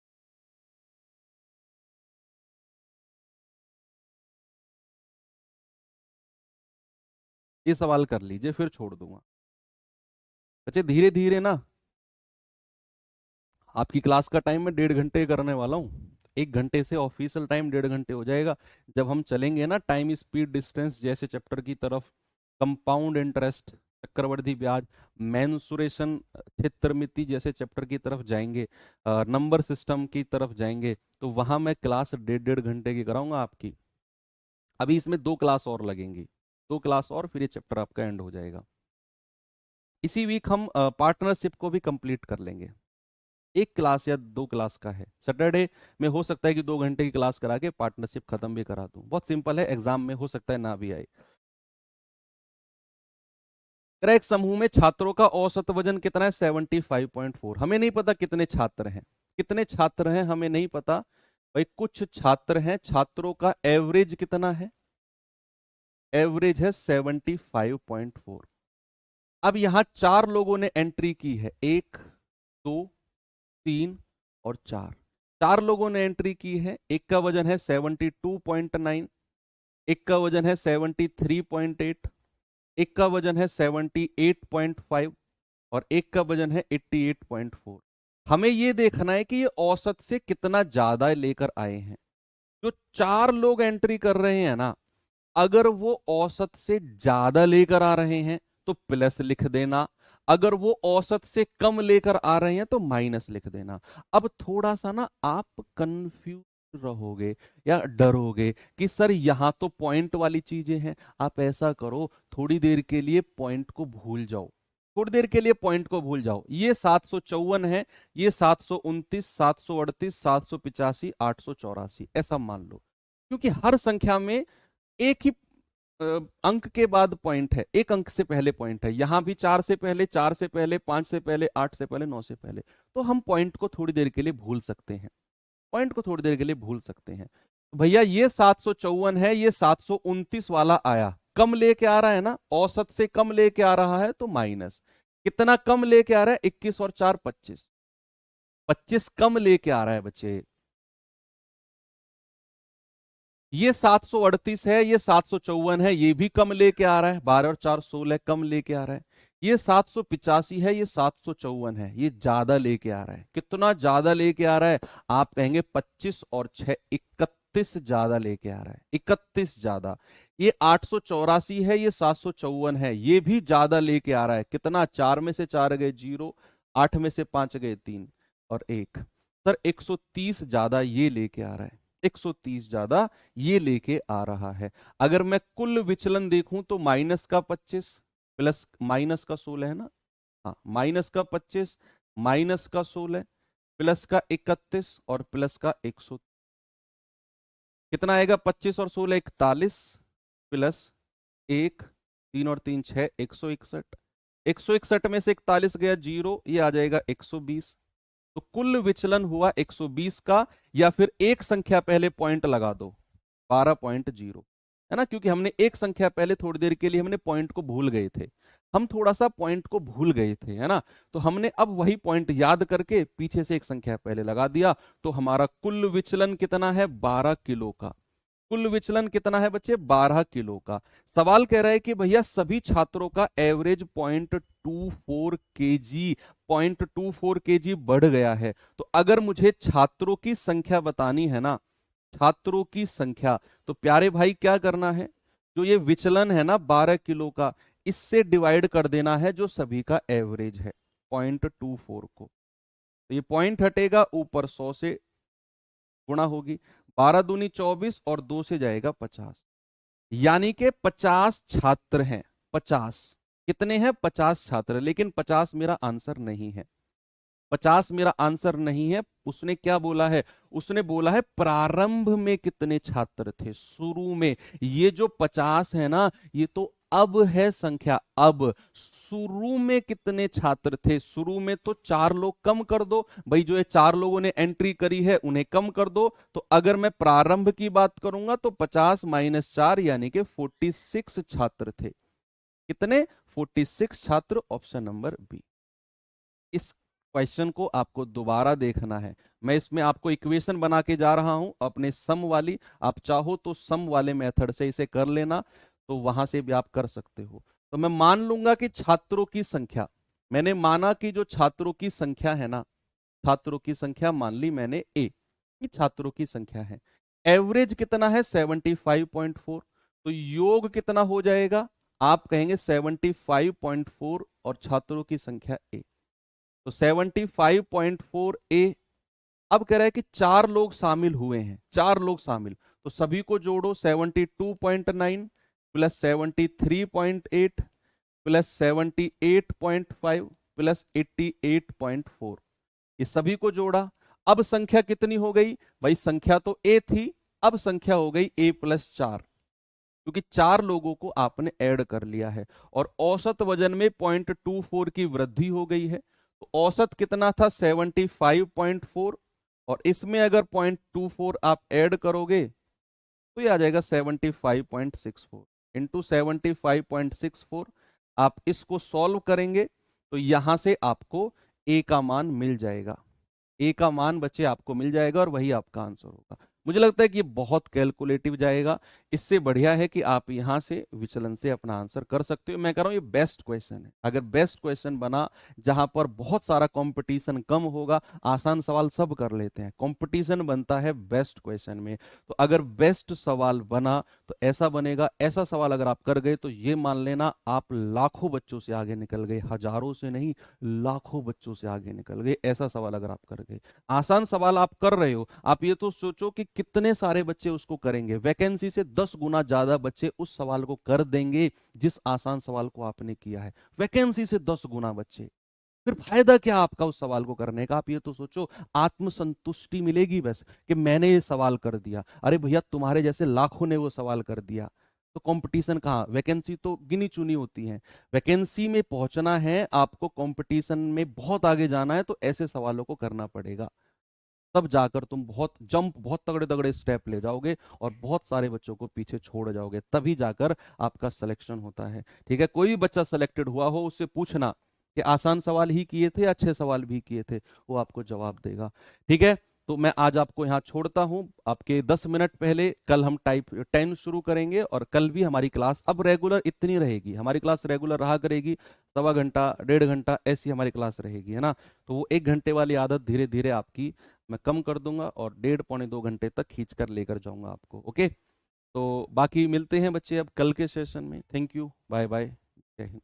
Speaker 1: ये सवाल कर लीजिए, फिर छोड़ दूंगा बच्चे। धीरे धीरे ना, आपकी क्लास का टाइम मैं 1.5 घंटे करने वाला हूँ। 1 घंटे से ऑफिशियल टाइम 1.5 घंटे हो जाएगा। जब हम चलेंगे ना टाइम स्पीड डिस्टेंस जैसे चैप्टर की तरफ, कंपाउंड इंटरेस्ट, चक्रवृद्धि ब्याज, मेंसुरेशन, क्षेत्रमिति जैसे चैप्टर की तरफ जाएंगे, नंबर सिस्टम की तरफ जाएंगे, तो वहां मैं क्लास 1.5 घंटे की कराऊंगा आपकी। अभी इसमें 2 क्लास और लगेंगी, 2 क्लास और, फिर ये चैप्टर आपका एंड हो जाएगा। इसी वीक हम पार्टनरशिप को भी कंप्लीट कर लेंगे। 1 क्लास या 2 क्लास का है, सैटरडे में हो सकता है कि 2 घंटे की क्लास करा के पार्टनरशिप खत्म भी करा दूं। बहुत सिंपल है, एग्जाम में हो सकता है ना भी आए। एक समूह में छात्रों का औसत वजन कितना है? 75.4। हमें नहीं पता कितने छात्र हैं, कितने छात्र हैं हमें नहीं पता भाई। कुछ छात्र हैं, छात्रों का एवरेज कितना है? एवरेज है 75.4। अब यहां 4 लोगों ने एंट्री की है, 1, 2, 3 और 4। 4 लोगों ने एंट्री की है। एक का वजन है 72.9, एक का वजन है 73.8, एक का वजन है 78.5 और एक का वजन है 88.4। हमें यह देखना है कि ये औसत से कितना ज्यादा लेकर आए हैं। जो 4 लोग एंट्री कर रहे हैं ना, अगर वो औसत से ज्यादा लेकर आ रहे हैं तो प्लस लिख देना, अगर वो औसत से कम लेकर आ रहे हैं तो माइनस लिख देना। अब थोड़ा सा ना आप कंफ्यूज रहोगे या डरोगे कि सर यहां तो पॉइंट वाली चीजें हैं। आप ऐसा करो, थोड़ी देर के लिए पॉइंट को भूल जाओ, थोड़ी देर के लिए पॉइंट को भूल जाओ। ये 754 है, ये 729, 738, 785, 884 ऐसा मान लो, क्योंकि हर संख्या में एक ही अंक के बाद पॉइंट है, एक अंक से पहले पॉइंट है। यहां भी 4 से पहले, 4 से पहले, 5 से पहले, 8 से पहले, 9 से पहले। तो हम पॉइंट को थोड़ी देर के लिए भूल सकते हैं, पॉइंट को थोड़ी देर के लिए भूल सकते हैं। तो भैया ये 754 है, ये 729 वाला आया, कम लेके आ रहा है ना, औसत से कम लेके आ रहा है तो माइनस। कितना कम लेके आ रहा है? 21 और 4 25, 25 कम लेके आ रहा है बच्चे। ये 738 है, ये 754 है, ये भी कम लेके आ रहा है। 12 और 4 16 कम लेके आ रहा है। ये 785 है, ये 754 है, ये ज्यादा लेके आ रहा है। कितना ज्यादा लेके आ रहा है? आप कहेंगे 25 और 6 31 ज्यादा लेके आ रहा है, 31 ज्यादा। ये 884 है, ये 754 है, ये भी ज्यादा लेके आ रहा है। कितना? 4 में से 4 गए 0, 8 में से 5 गए 3 और 1। सर 130 ज्यादा ये लेके आ रहा है, 130 ज्यादा ये लेके आ रहा है। अगर मैं कुल विचलन देखूं तो माइनस का 25 प्लस माइनस का 16 है ना, हाँ, माइनस का 25 माइनस का 16 प्लस का 31 और प्लस का 100, कितना आएगा? 25 और 16 41 प्लस 1, 3 और 3 6, 161। 161 में से 41 गया 0, ये आ जाएगा 120। तो कुल विचलन हुआ 120 का, या फिर एक संख्या पहले पॉइंट लगा दो 12.0, है ना, क्योंकि हमने एक संख्या पहले थोड़ी देर के लिए हमने पॉइंट को भूल गए थे। हम थोड़ा सा पॉइंट को भूल गए थे, है ना, तो हमने अब वही पॉइंट याद करके पीछे से एक संख्या पहले लगा दिया। तो हमारा कुल विचलन कितना है? 12 किलो का। कुल विचलन कितना है बच्चे? 12 किलो का। सवाल कह रहा है कि भैया सभी छात्रों का एवरेज 0.24 kg, 0.24 kg बढ़ गया है। तो अगर मुझे छात्रों की संख्या बतानी है ना, छात्रों की संख्या, तो प्यारे भाई क्या करना है? जो ये विचलन है ना 12 किलो का, इससे डिवाइड कर देना है जो सभी का एवरेज है 0.24 को। तो ये पॉइंट हटेगा, ऊपर 100 से गुणा होगी, 12 दूनी 24 और 2 से जाएगा 50, यानी कि 50 छात्र हैं, 50। कितने हैं? 50 छात्र, लेकिन 50 मेरा आंसर नहीं है। 50 मेरा आंसर नहीं है। उसने क्या बोला है? उसने बोला है प्रारंभ में कितने छात्र थे, शुरू में। ये जो 50 है ना, ये तो अब है संख्या। अब शुरू में कितने छात्र थे? शुरू में तो 4 लोग कम कर दो भाई, जो ये 4 लोगों ने एंट्री करी है उन्हें कम कर दो। तो अगर मैं प्रारंभ की बात करूंगा तो 50 माइनस 4 यानी कि 46 छात्र थे। कितने? 46 छात्र, ऑप्शन नंबर बी। इस क्वेश्चन को आपको दोबारा देखना है। मैं इसमें आपको इक्वेशन बना के जा रहा हूं अपने सम वाली। आप चाहो तो सम वाले मेथड से इसे कर लेना, तो वहां से भी आप कर सकते हो। तो मैं मान लूंगा कि छात्रों की संख्या, मैंने माना कि जो छात्रों की संख्या है ना, छात्रों की संख्या मान ली मैंने ए, कि छात्रों की संख्या है। एवरेज कितना है? 75.4। तो योग कितना हो जाएगा? आप कहेंगे 75.4 और छात्रों की संख्या ए, तो 75.4 ए। अब कह रहा है कि 4 लोग शामिल हुए हैं, 4 लोग शामिल, तो सभी को जोड़ो। 72.9 प्लस 73.8 प्लस 78.5 प्लस 88.4, ये सभी को जोड़ा। अब संख्या कितनी हो गई भाई? संख्या तो ए थी, अब संख्या हो गई ए प्लस 4, क्योंकि 4 लोगों को आपने ऐड कर लिया है। और औसत वजन में 0.24 की वृद्धि हो गई है। तो औसत कितना था? 75.4, और इसमें अगर 0.24 आप ऐड करोगे तो ये आ जाएगा 75.64 इंटू 75.64। आप इसको सॉल्व करेंगे तो यहां से आपको ए का मान मिल जाएगा। ए का मान बच्चे आपको मिल जाएगा और वही आपका आंसर होगा। मुझे लगता है कि ये बहुत कैलकुलेटिव जाएगा। इससे बढ़िया है कि आप यहां से विचलन से अपना आंसर कर सकते हो। मैं कह रहा हूं ये बेस्ट क्वेश्चन है। अगर बेस्ट क्वेश्चन बना जहां पर बहुत सारा कंपटीशन कम होगा, आसान सवाल सब कर लेते हैं, कंपटीशन बनता है बेस्ट क्वेश्चन में। तो अगर बेस्ट सवाल बना तो ऐसा बनेगा, ऐसा सवाल अगर आप कर गए तो ये मान लेना आप लाखों बच्चों से आगे निकल गए, हजारों से नहीं, लाखों बच्चों से आगे निकल गए। ऐसा सवाल अगर आप कर गए, आसान सवाल आप कर रहे हो, आप ये तो सोचो कि कितने सारे बच्चे उसको करेंगे। वैकेंसी से 10 गुना ज्यादा बच्चे उस सवाल को कर देंगे जिस आसान सवाल को आपने किया है। वैकेंसी से 10 गुना बच्चे। फिर फायदा क्या आपका उस सवाल को करने का? आप ये तो सोचो, आत्मसंतुष्टि मिलेगी बस कि मैंने ये सवाल कर दिया। अरे भैया, तुम्हारे जैसे लाखों ने वो सवाल कर दिया, तो कंपटीशन कहाँ? वैकेंसी तो गिनी चुनी होती है। वैकेंसी में पहुंचना है आपको, कंपटीशन में बहुत आगे जाना है, तो ऐसे सवालों को करना पड़ेगा। तब जाकर तुम बहुत जंप, बहुत तगड़े तगड़े स्टेप ले जाओगे और बहुत सारे बच्चों को पीछे छोड़ जाओगे, तभी जाकर आपका सिलेक्शन होता है। ठीक है? कोई भी बच्चा सिलेक्टेड हुआ हो, उससे पूछना कि आसान सवाल ही किए थे, अच्छे सवाल भी किए थे, वो आपको जवाब देगा। ठीक है? तो मैं आज आपको यहाँ छोड़ता हूँ। आपके 10 मिनट पहले कल हम टाइप 10 शुरू करेंगे, और कल भी हमारी क्लास अब रेगुलर इतनी रहेगी। हमारी क्लास रेगुलर रहा करेगी, 1.25 घंटा 1.5 घंटा ऐसी हमारी क्लास रहेगी, है ना? तो वो 1 घंटे वाली आदत धीरे धीरे आपकी मैं कम कर दूंगा और 1.5 पौने 2 घंटे तक खींच कर लेकर जाऊंगा आपको। ओके? तो बाकी मिलते हैं बच्चे अब कल के सेशन में। थैंक यू, बाय बाय, जय हिंद।